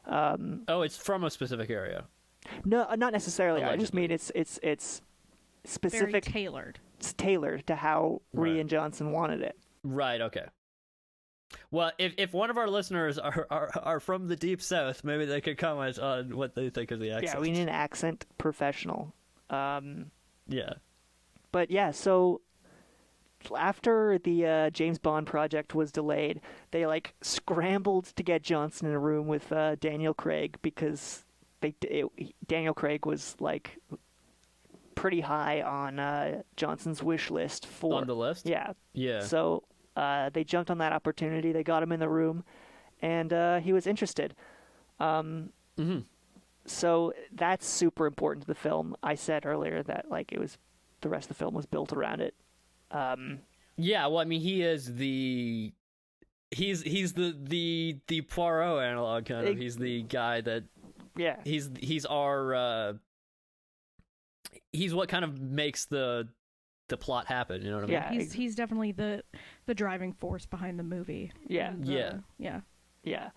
Oh, it's from a specific area. No, not necessarily. I just Allegedly. mean it's Very specific. tailored. It's tailored to how Right. Rian Johnson wanted it. Right, okay. Well, if one of our listeners are from the Deep South, maybe they could comment on what they think of the accent. Yeah, we need an accent professional. Yeah. But yeah, so after the James Bond project was delayed, they like scrambled to get Johnson in a room with Daniel Craig because Daniel Craig was like pretty high on Johnson's wish list for On the list? Yeah. Yeah. So they jumped on that opportunity. They got him in the room, and he was interested. Mm-hmm. So that's super important to the film. I said earlier that like the rest of the film was built around it. Yeah, well, I mean, he's the Poirot analog kind of. He's the guy that Yeah. he's our he's what kind of makes the plot happen. You know what I mean? Yeah. He's definitely the driving force behind the movie. Yeah. And, Yeah. Yeah. Yeah.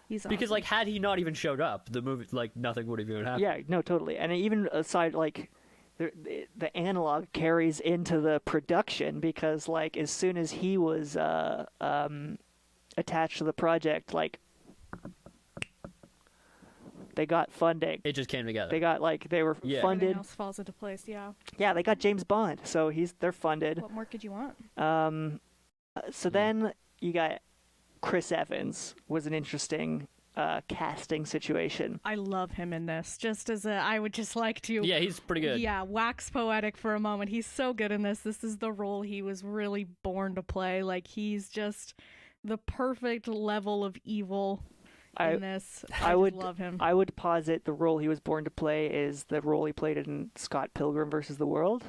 He's Because awesome. like, had he not even showed up, the movie like nothing would have even happened. Yeah. No, totally. And even aside, like the analog carries into the production because like as soon as he was attached to the project, like they got funding. It just came together. They got they were Yeah. funded. Everything else falls into place. Yeah. Yeah, they got James Bond, so they're funded. What more could you want? So then you got Chris Evans was an interesting casting situation. I love him in this. Just as I would just like to. Yeah, he's pretty good. Yeah, wax poetic for a moment. He's so good in this. This is the role he was really born to play. Like he's just the perfect level of evil in this. I would love him. I would posit the role he was born to play is the role he played in Scott Pilgrim versus the World.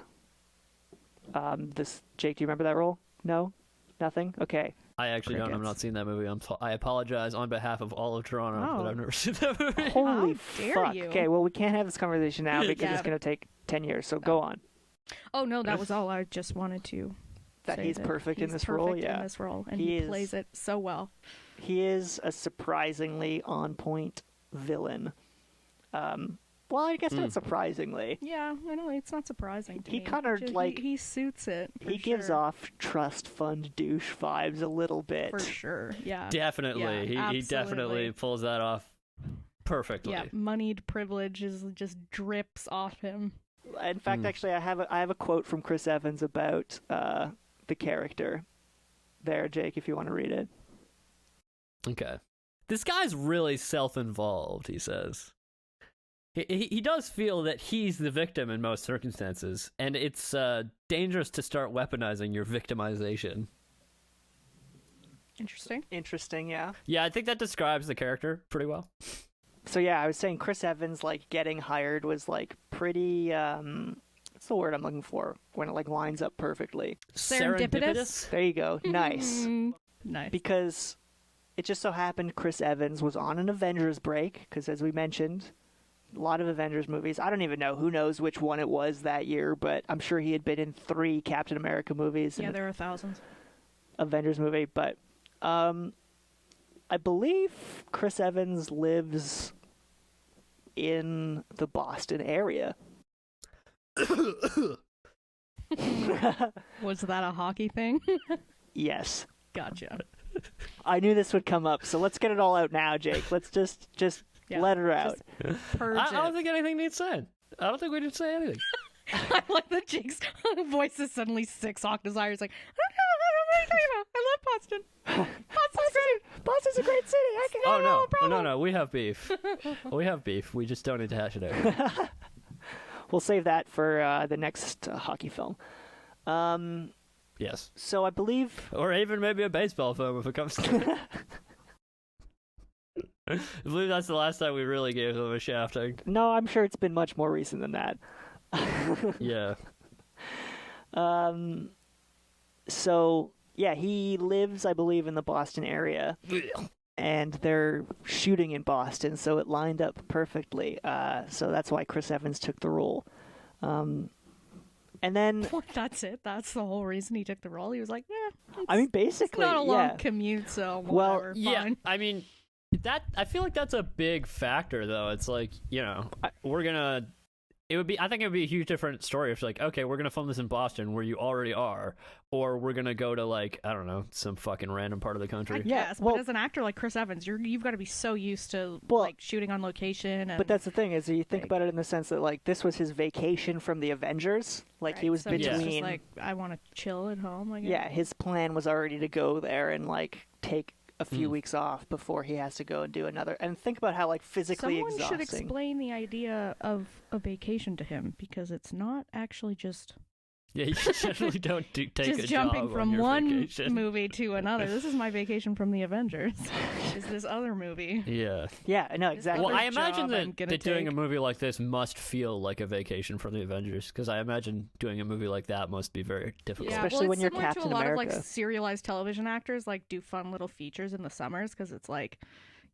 Jake, do you remember that role? No, nothing. Okay. I actually don't. I've Crickets. not seen that movie. I apologize on behalf of all of Toronto Oh. that I've never seen that movie. Holy dare fuck! you. Okay, well we can't have this conversation now because Yeah. it's gonna take 10 years. So go on. Oh no, that was all. I just wanted to. That say he's perfect in he's this role. perfect Yeah, in this role, and He he is- plays it so well. he is a surprisingly on point villain. Well, I guess not surprisingly. Yeah, I know it's not surprising to He me. kinda, Just- like- he suits it. For He gives sure. off trust fund douche vibes a little bit. For sure. Yeah. Definitely, Yeah, he definitely absolutely. pulls that off perfectly. Yeah, moneyed privilege just drips off him. In fact, actually, I have a quote from Chris Evans about the character. There, Jake, if you want to read it. Okay. This guy's really self-involved, he says. He does feel that he's the victim in most circumstances, and it's dangerous to start weaponizing your victimization. Interesting. Interesting, yeah. Yeah, I think that describes the character pretty well. So yeah, I was saying Chris Evans like getting hired was like pretty what's the word I'm looking for when it like lines up perfectly. Serendipitous? There you go. Nice. Nice. Because it just so happened Chris Evans was on an Avengers break because as we mentioned, a lot of Avengers movies. I don't even know who knows which one it was that year, but I'm sure he had been in 3 Captain America movies Yeah, and there are thousands. Avengers movie, but I believe Chris Evans lives in the Boston area. Was that a hockey thing? Yes. Gotcha. I knew this would come up, so let's get it all out now, Jake. Let's just Yeah, let her out. Purge I don't it. think anything needs said. I don't think we need to say anything. I like that Jake's voice is suddenly 6 octaves higher. He's like, I don't know what are you talking about? I love Boston. Boston's great. Boston's a great city. I can Oh no, we have beef. We have beef. We just don't need to hash it out. We'll save that for the next hockey film. Yes, So I believe or even maybe a baseball film if it comes to it. I believe that's the last time we really gave them a shafting. no, I'm sure it's been much more recent than that. Yeah. So yeah, he lives, I believe, in the Boston area, and they're shooting in Boston, so it lined up perfectly. So that's why Chris Evans took the role. And then, That's it. That's the whole reason he took the role. He was like, yeah, I mean, it's basically, not a long yeah. commute, so Well, whatever, Yeah, fine. I mean, I feel like that's a big factor, though. It's like, I think it would be a huge different story if, like, okay, we're gonna film this in Boston where you already are, or we're gonna go to, like, I don't know, some fucking random part of the I country. Yeah, guess, well- but as an actor like Chris Evans, you've got to be so used to Well- like shooting on location. And, But that's the thing is, you think like- about it in the sense that like this was his vacation from the Avengers. Like he right, was so he's between. just like, I want to chill at home. I guess. Yeah, his plan was already to go there and like take a few Mm. weeks off before he has to go and do another. And think about how like physically Someone exhausting. should explain the idea of a vacation to him because it's not actually just Yeah, you generally don't take a just jumping job on from your one vacation. movie to another. This is my vacation from the Avengers. Is this other movie? Yeah. Yeah, no, exactly. Well, other I imagine job I'm that, gonna doing a take. movie like this must feel like a vacation from the Avengers, because I imagine doing a movie like that must be very difficult. Yeah, Especially well, when it's you're similar Captain to a lot of like America. serialized television actors like do fun little features in the summers because it's like,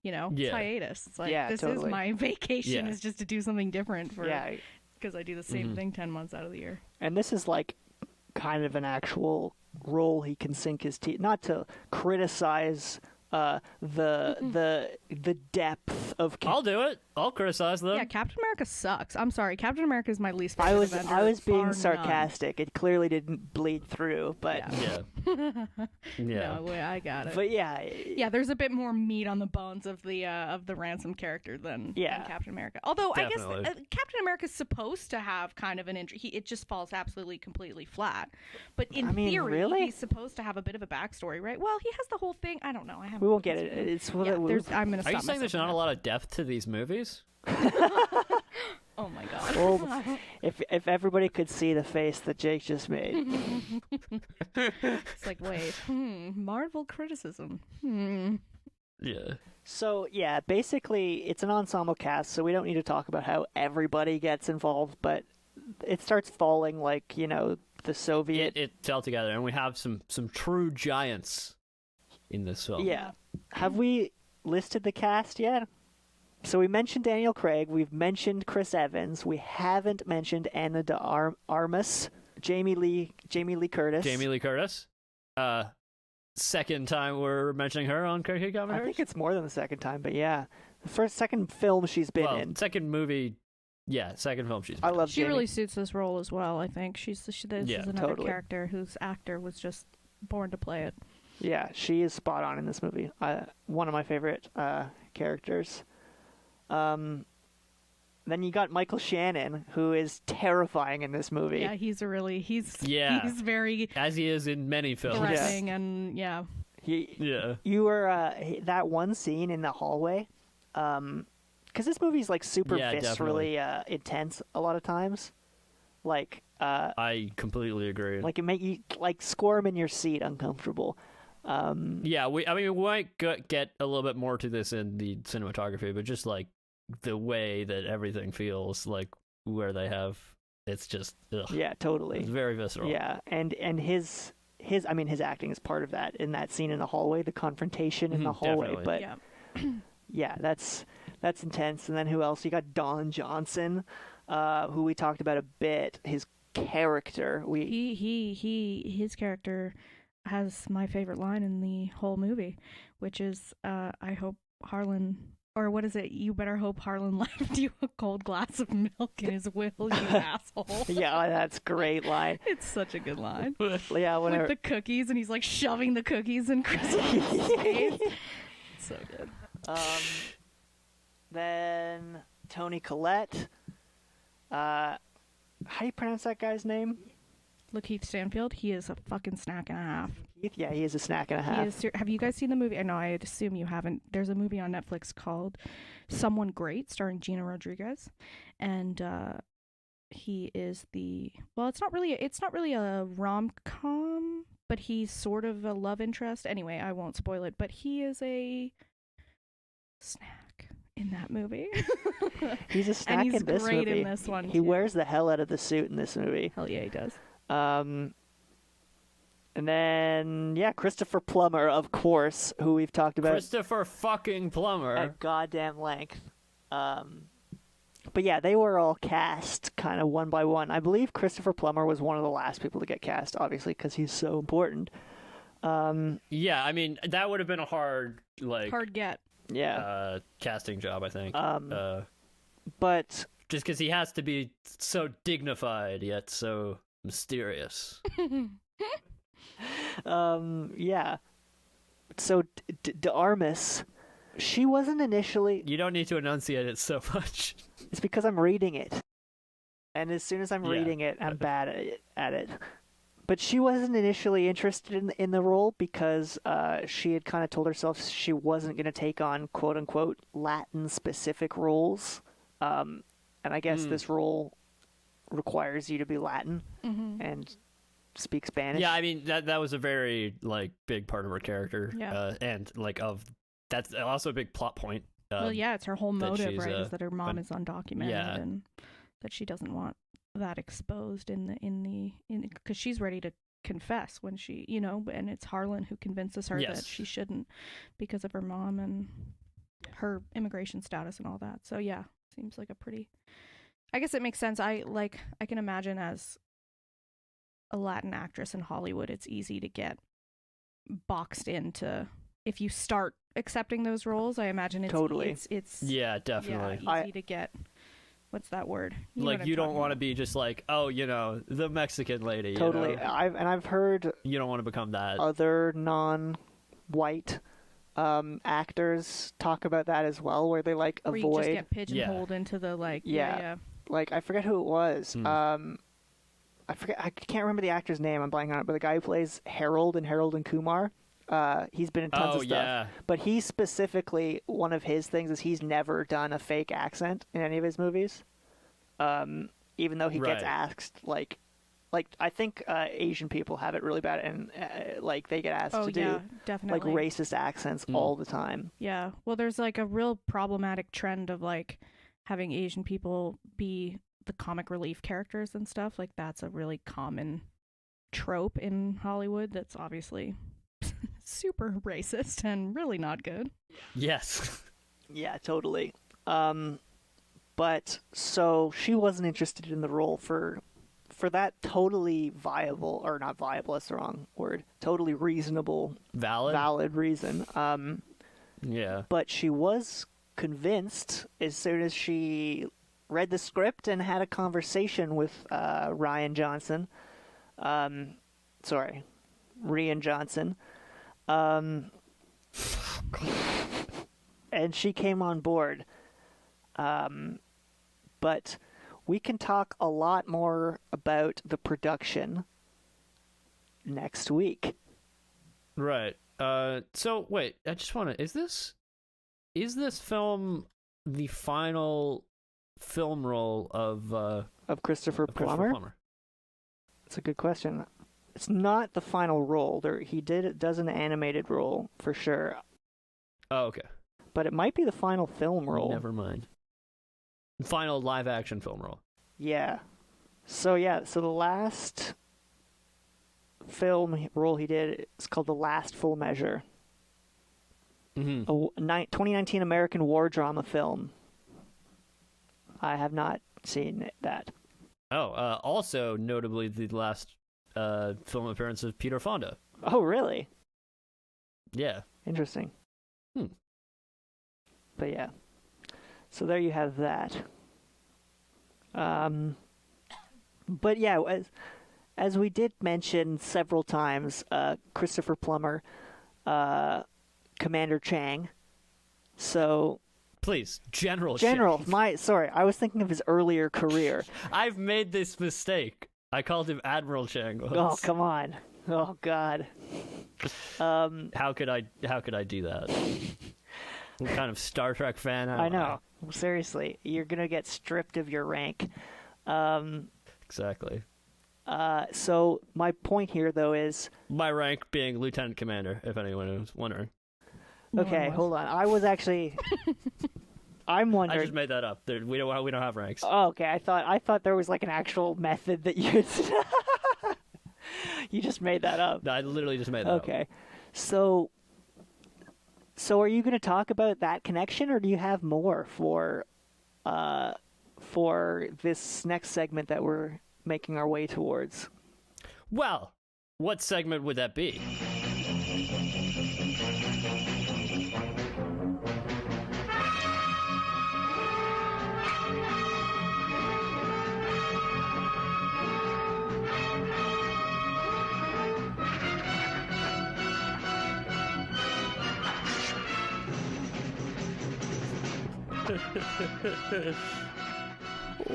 it's Yeah. hiatus. It's like Yeah, this totally. is my vacation Yeah. is just to do something different for Yeah, because I do the same Mhm. thing 10 months out of the year. and this is like kind of an actual role he can sink his teeth. Not to criticize the depth of. I'll do it. I'll criticize them. Yeah, Captain America sucks. I'm sorry. Captain America is my least favorite I was Avenger, being bar none. sarcastic. It clearly didn't bleed through, but Yeah. Yeah. Yeah. No, I got it. but yeah, Yeah, there's a bit more meat on the bones of the Ransom character than Captain America. Although Definitely. I guess Captain America's supposed to have kind of an injury. It just falls absolutely completely flat. But in I mean, theory, really? he's supposed to have a bit of a backstory, right? Well, he has the whole thing. I don't know. I haven't. we won't looked get it. into It's Yeah, I'm gonna. Are you stop saying there's myself not a from lot of depth to these movies? that. Oh my god. well, if everybody could see the face that Jake just made. It's like, wait, Marvel criticism. Yeah. So yeah, basically it's an ensemble cast, so we don't need to talk about how everybody gets involved, but it starts falling like, the Soviet. It fell together, and we have some true giants in this film. Yeah. Have we listed the cast yet? So we mentioned Daniel Craig, we've mentioned Chris Evans, we haven't mentioned Anna de Armas, Jamie Lee Curtis. Jamie Lee Curtis. Second time we're mentioning her on Cricket I Commentaries. think it's more than the second time, but yeah. The second film she's been in. second movie. Yeah, second film she's been I in. love She Jamie. really suits this role as well. I think this Yeah, is another totally. character whose actor was just born to play it. Yeah, she is spot on in this movie. One of my favorite characters. Then you got Michael Shannon, who is terrifying in this movie. Yeah, he's Yeah. he's very As he is in many films. threatening and yeah. Yeah. You were that one scene in the hallway, because this movie's like super Yeah, viscerally intense a lot of times. Like I completely agree. it make you like squirm in your seat, uncomfortable. Yeah, we might get a little bit more to this in the cinematography, but just like the way that everything feels, like where they have, it's just Yeah, totally. it's very visceral. Yeah, and his acting is part of that in that scene in the hallway, the confrontation in the hallway. Definitely. But Yeah. yeah, that's intense. And then who else? You got Don Johnson, who we talked about a bit. His character, His character has my favorite line in the whole movie, which is I hope Harlan or what is it? You better hope Harlan left you a cold glass of milk in his will, you asshole. Yeah, that's a great line. It's such a good line. Yeah, whenever With the cookies, and he's like shoving the cookies in Chris's face. It's so good. Then Tony Collette. How do you pronounce that guy's name? Lakeith Stanfield, he is a fucking snack and a half. Yeah, he is a snack and a He half. is have you guys seen the movie? I know, I assume you haven't. There's a movie on Netflix called Someone Great, starring Gina Rodriguez, and he is it's not really a rom-com, but he's sort of a love interest. Anyway, I won't spoil it, but he is a snack in that movie. He's a snack and he's in this great movie. in this one. He too. wears the hell out of the suit in this movie. Hell yeah, he does. And then, yeah, Christopher Plummer, of course, who we've talked about Christopher fucking Plummer. at goddamn length. But yeah, they were all cast kind of one by one. I believe Christopher Plummer was one of the last people to get cast, obviously, because he's so important. Yeah, I mean, that would have been a hard get. Yeah. casting job, I think. But Just because he has to be so dignified yet so mysterious. yeah. So D'Armis, she wasn't initially. You don't need to enunciate it so much. It's because I'm reading it, and as soon as I'm Yeah. reading it, I'm bad at it. But she wasn't initially interested in the role because she had kind of told herself she wasn't going to take on quote unquote Latin specific roles, and I guess this role requires you to be Latin and speak Spanish. Yeah, I mean that was a very big part of her character. Yeah. And that's also a big plot point. Well, yeah, it's her whole that motive, she's, right? Is that her mom is undocumented, yeah. and that she doesn't want that exposed because she's ready to confess when she, and it's Harlan who convinces her Yes. that she shouldn't because of her mom and her immigration status and all that. So yeah, seems like I guess it makes sense. I can imagine as a Latin actress in Hollywood, it's easy to get boxed into. If you start accepting those roles, I imagine it's Totally. It's Yeah, definitely. easy to get. What's that word? You don't want to be just the Mexican lady. Totally. You know? I've heard You don't want to become that. other non-white actors talk about that as well, where they where you just avoid. get pigeonholed into the Yeah. I forget who it was. I forget. I can't remember the actor's name. I'm blanking on it. But the guy who plays Harold in Harold and Kumar. He's been in tons of stuff. Yeah. But he specifically, one of his things is he's never done a fake accent in any of his movies. Even though he gets Right. asked, I think Asian people have it really bad, and they get asked to do definitely racist accents all the time. Yeah, well, there's a real problematic trend of having Asian people be the comic relief characters and stuff. That's a really common trope in Hollywood. That's obviously super racist and really not good. Yes. Yeah, totally. But so she wasn't interested in the role for that totally viable, or not viable, that's the wrong word, totally reasonable, valid reason. Yeah. But she was convinced as soon as she read the script and had a conversation with Rian Johnson. And she came on board. But we can talk a lot more about the production next week. Right. So wait, I just want to. Is this film the final film role of Christopher Plummer? Plummer? That's a good question. It's not the final role. He does an animated role for sure, Oh, okay. but it might be the final film role. Never mind. Final live action film role. Yeah. So the last film role he did is called The Last Full Measure, Mm-hmm. a 2019 American war drama film. I have not seen that. Oh, also notably the last film appearance of Peter Fonda. Oh, really? Yeah. Interesting. But yeah. So there you have that. But yeah, as we did mention several times, Christopher Plummer, Commander Chang. So Please, General. General, Chang. sorry, I was thinking of his earlier career. I've made this mistake. I called him Admiral Chang once. Oh, come on. Oh God. How could I do that? What kind of Star Trek fan am I? I know. Seriously, you're gonna get stripped of your rank. Exactly. So my point here, though, is My rank being Lieutenant Commander, if anyone was wondering. okay. Hold on. I was actually. I'm I wondering. just made that up. We don't have ranks. Oh, okay. I thought there was like an actual method that you. You just made that up. No, I literally just made that up. Okay. So are you going to talk about that connection, or do you have more for this next segment that we're making our way towards? Well, what segment would that be?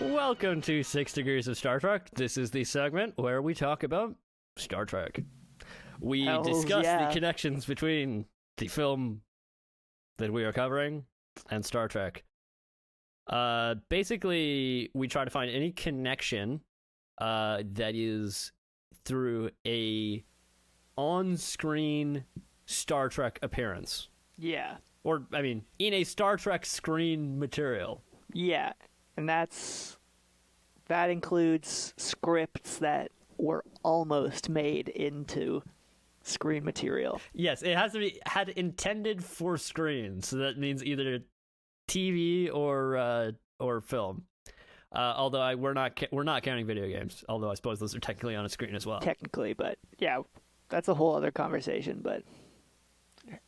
Welcome to 6 Degrees of Star Trek. This is the segment where we talk about Star Trek. We discuss the connections between the film that we are covering and Star Trek. Basically, we try to find any connection that is through a on-screen Star Trek appearance. Yeah. Or, I mean, in a Star Trek screen material. Yeah. And that includes scripts that were almost made into screen material. Yes, it has to be intended for screen, so that means either TV or film. Although we're not counting video games. Although I suppose those are technically on a screen as well. Technically, but yeah, that's a whole other conversation. But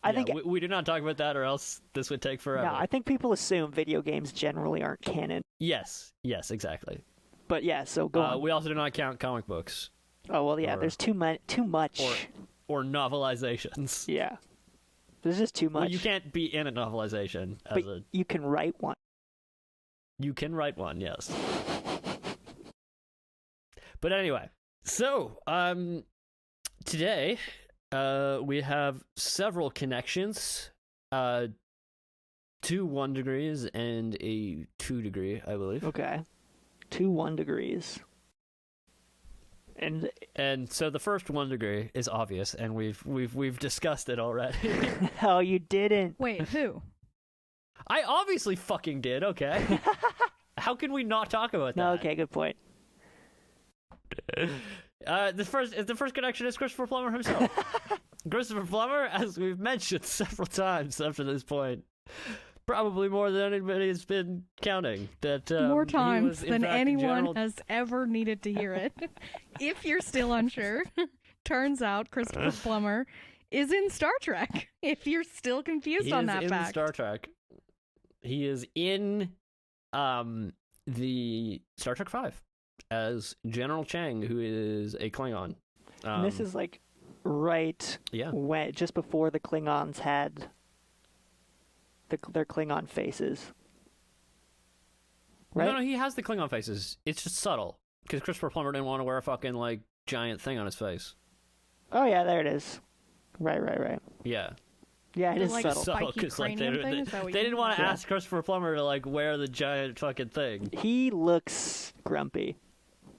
I think we do not talk about that, or else this would take forever. No, I think people assume video games generally aren't canon. Yes, exactly. But yeah, so go on. We also do not count comic books. Oh well, yeah. There's too much. Or novelizations. Yeah, there's just too much. Well, you can't be in a novelization. You can write one. You can write one, yes. But anyway, so today we have several connections. 2 1 degrees and a 2 degree, I believe. Okay. 2 1 degrees. And so the first 1 degree is obvious, and we've discussed it already. Oh, you didn't. Wait, who? I obviously fucking did. Okay. How can we not talk about that? No. Okay. Good point. The first connection is Christopher Plummer himself. Christopher Plummer, as we've mentioned several times up to this point, probably more than anybody has been counting. That more times than anyone general... has ever needed to hear it. If you're still unsure, turns out Christopher Plummer is in Star Trek. If you're still confused on that fact, he is in Star Trek. He is in the Star Trek V as General Chang, who is a Klingon. And this is like just before the Klingons had their Klingon faces. Right? No, he has the Klingon faces. It's just subtle because Christopher Plummer didn't want to wear a fucking like giant thing on his face. Oh yeah, there it is. Right. Yeah. Yeah, it is like subtle. Subtle because like they didn't want to ask Christopher Plummer to like wear the giant fucking thing. He looks grumpy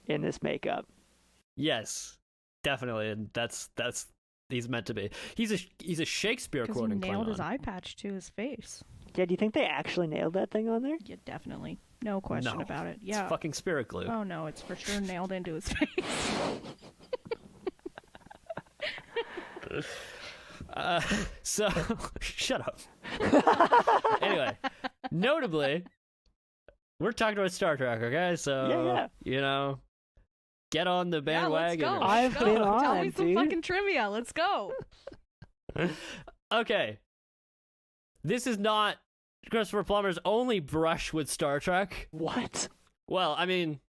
in this makeup. Yes, definitely, and that's he's meant to be. He's a Shakespeare quoting Klingon. Because he nailed his eye patch to his face. Yeah, do you think they actually nailed that thing on there? Yeah, definitely. No question about it. Yeah. It's fucking spirit glue. Oh no, it's for sure nailed into his face. So, shut up. Anyway, notably, we're talking about Star Trek, okay? So, you know, get on the bandwagon. Yeah, let's go. I've been on, Tell me some dude. fucking trivia. Let's go. Okay. This is not Christopher Plummer's only brush with Star Trek. What? Well, I mean,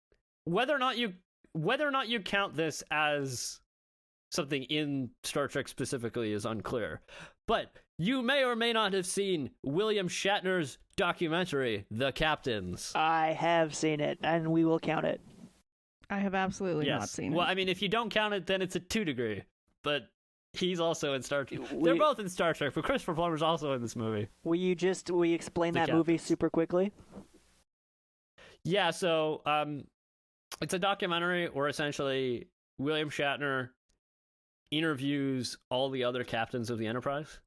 whether or not you count this as something in Star Trek specifically is unclear. But you may or may not have seen William Shatner's documentary, The Captains. I have seen it, and we will count it. I have absolutely Yes. not seen Well, it. I mean, if you don't count it, then it's a 2 degree. But he's also in Star Trek. They're both in Star Trek, but Christopher Plummer's also in this movie. Will you explain The that movie Captains. super quickly? Yeah, so it's a documentary where essentially William Shatner interviews all the other captains of the Enterprise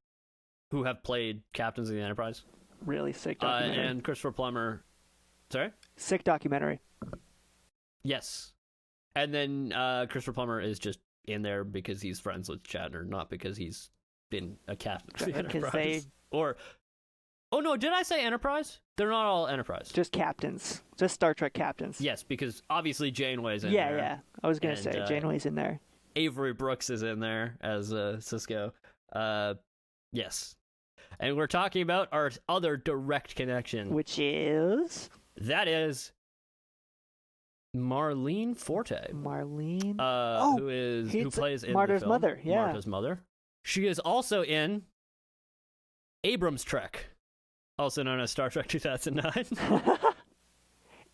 who have played captains of the Enterprise. Really sick documentary. And Christopher Plummer... Sorry? Sick documentary. Yes. And then Christopher Plummer is just in there because he's friends with Shatner, not because he's been a captain of the Because Enterprise. Or... Oh, no, did I say Enterprise? They're not all Enterprise. Just captains. Just Star Trek captains. Yes, because obviously Janeway's in yeah, there. yeah. I was going to And, say, Janeway's in there. Avery Brooks is in there as Cisco. Yes. And we're talking about our other direct connection. Which is... That is Marlene Forte. Marlene? Who plays in Marta's the film. mother, yeah. Marta's mother. She is also in Abrams Trek, also known as Star Trek 2009.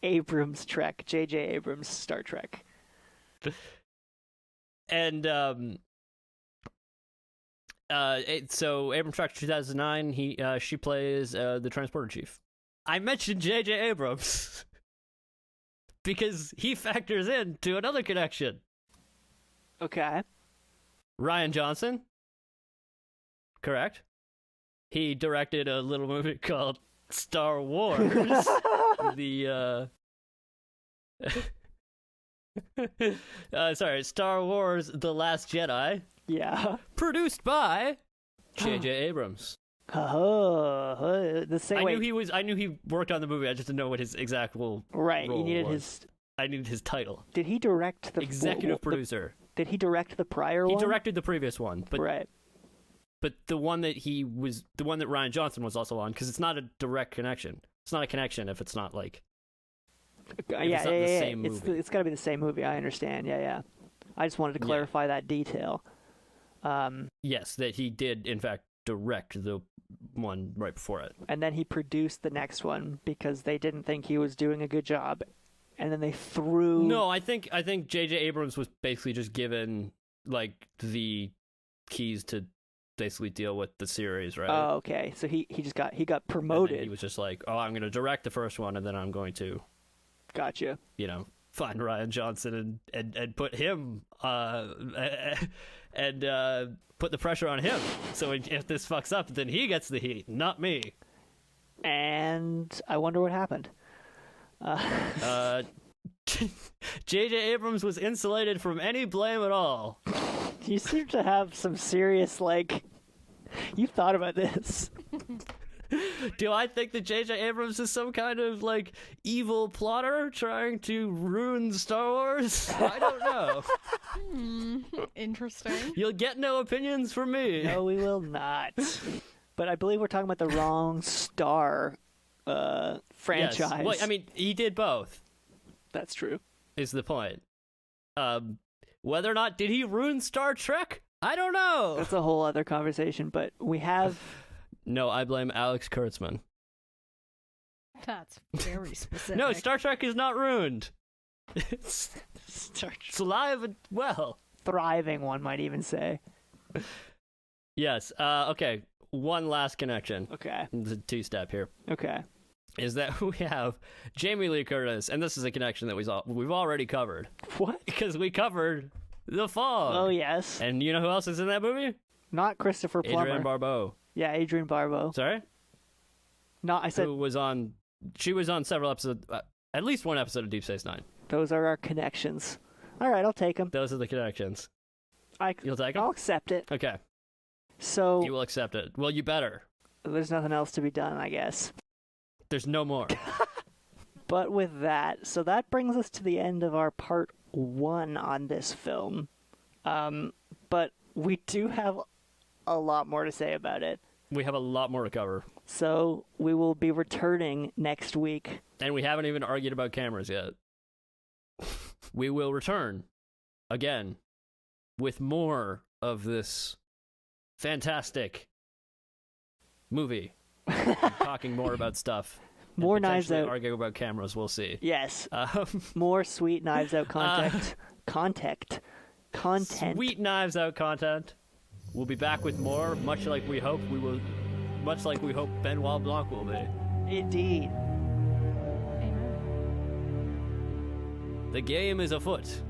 Abrams Trek. J.J. Abrams Star Trek. And so Abrams Trek 2009, she plays the transporter chief. I mentioned J.J. Abrams because he factors into another connection. Okay. Rian Johnson, correct? He directed a little movie called Star Wars. Star Wars: The Last Jedi, Yeah. produced by J.J. Abrams. The same way. I knew he worked on the movie. I just didn't know what his exact role Right. He needed was. I needed his title. Did he direct the Executive producer. Did he direct the prior He one? directed the previous one, but Right. but the one that Rian Johnson was also on, because it's not a direct connection. It's not a connection if it's not like Yeah, it's not the same It's movie. got to be the same movie. I understand. Yeah, yeah. I just wanted to clarify that detail. Yes, that he did in fact direct the one right before it. And then he produced the next one because they didn't think he was doing a good job, and then they threw. No, I think J.J. Abrams was basically just given like the keys to basically deal with the series, right? Oh, okay. So he got And then promoted. he was just like, "Oh, I'm going to direct the first one, and then I'm going to, Gotcha. find Rian Johnson and put him and put the pressure on him. So if this fucks up, then he gets the heat, not me." And I wonder what happened. J.J. Abrams was insulated from any blame at all. You seem to have some serious, you thought about this. Do I think that J.J. Abrams is some kind of evil plotter trying to ruin Star Wars? I don't know. Interesting. You'll get no opinions from me. No, we will not. But I believe we're talking about the wrong Star franchise. Yes. Well, I mean, he did both. That's true. Is the point? Whether or not did he ruin Star Trek? I don't know. That's a whole other conversation, but we have... No, I blame Alex Kurtzman. That's very specific. No, Star Trek is not ruined. It's alive and well. Thriving, one might even say. Yes. Okay. One last connection. Okay. The two-step here Okay. is that we have Jamie Lee Curtis, and this is a connection that we've already covered What? because we covered The Fog. Oh, yes. And you know who else is in that movie? Not Christopher Plummer. Adrienne Barbeau. Yeah, Adrienne Barbeau. Sorry? No, I said Who was on... She was on several episodes... at least one episode of Deep Space Nine. those are our connections. All right, I'll take them. Those are the connections. I'll You'll take them? accept it. Okay. So You will accept it. Well, you better. there's nothing else to be done, I guess. There's no more. But with that, so that brings us to the end of our part 1 on this film. But we do have a lot more to say about it. We have a lot more to cover. So we will be returning next week. And we haven't even argued about cameras yet. We will return again with more of this fantastic movie. Talking more about stuff. More Knives Out. Arguing about cameras, we'll see. Yes. More sweet Knives Out content. Sweet Knives Out content. We'll be back with more, much like we hope Benoit Blanc will be. Indeed. Amen. The game is afoot.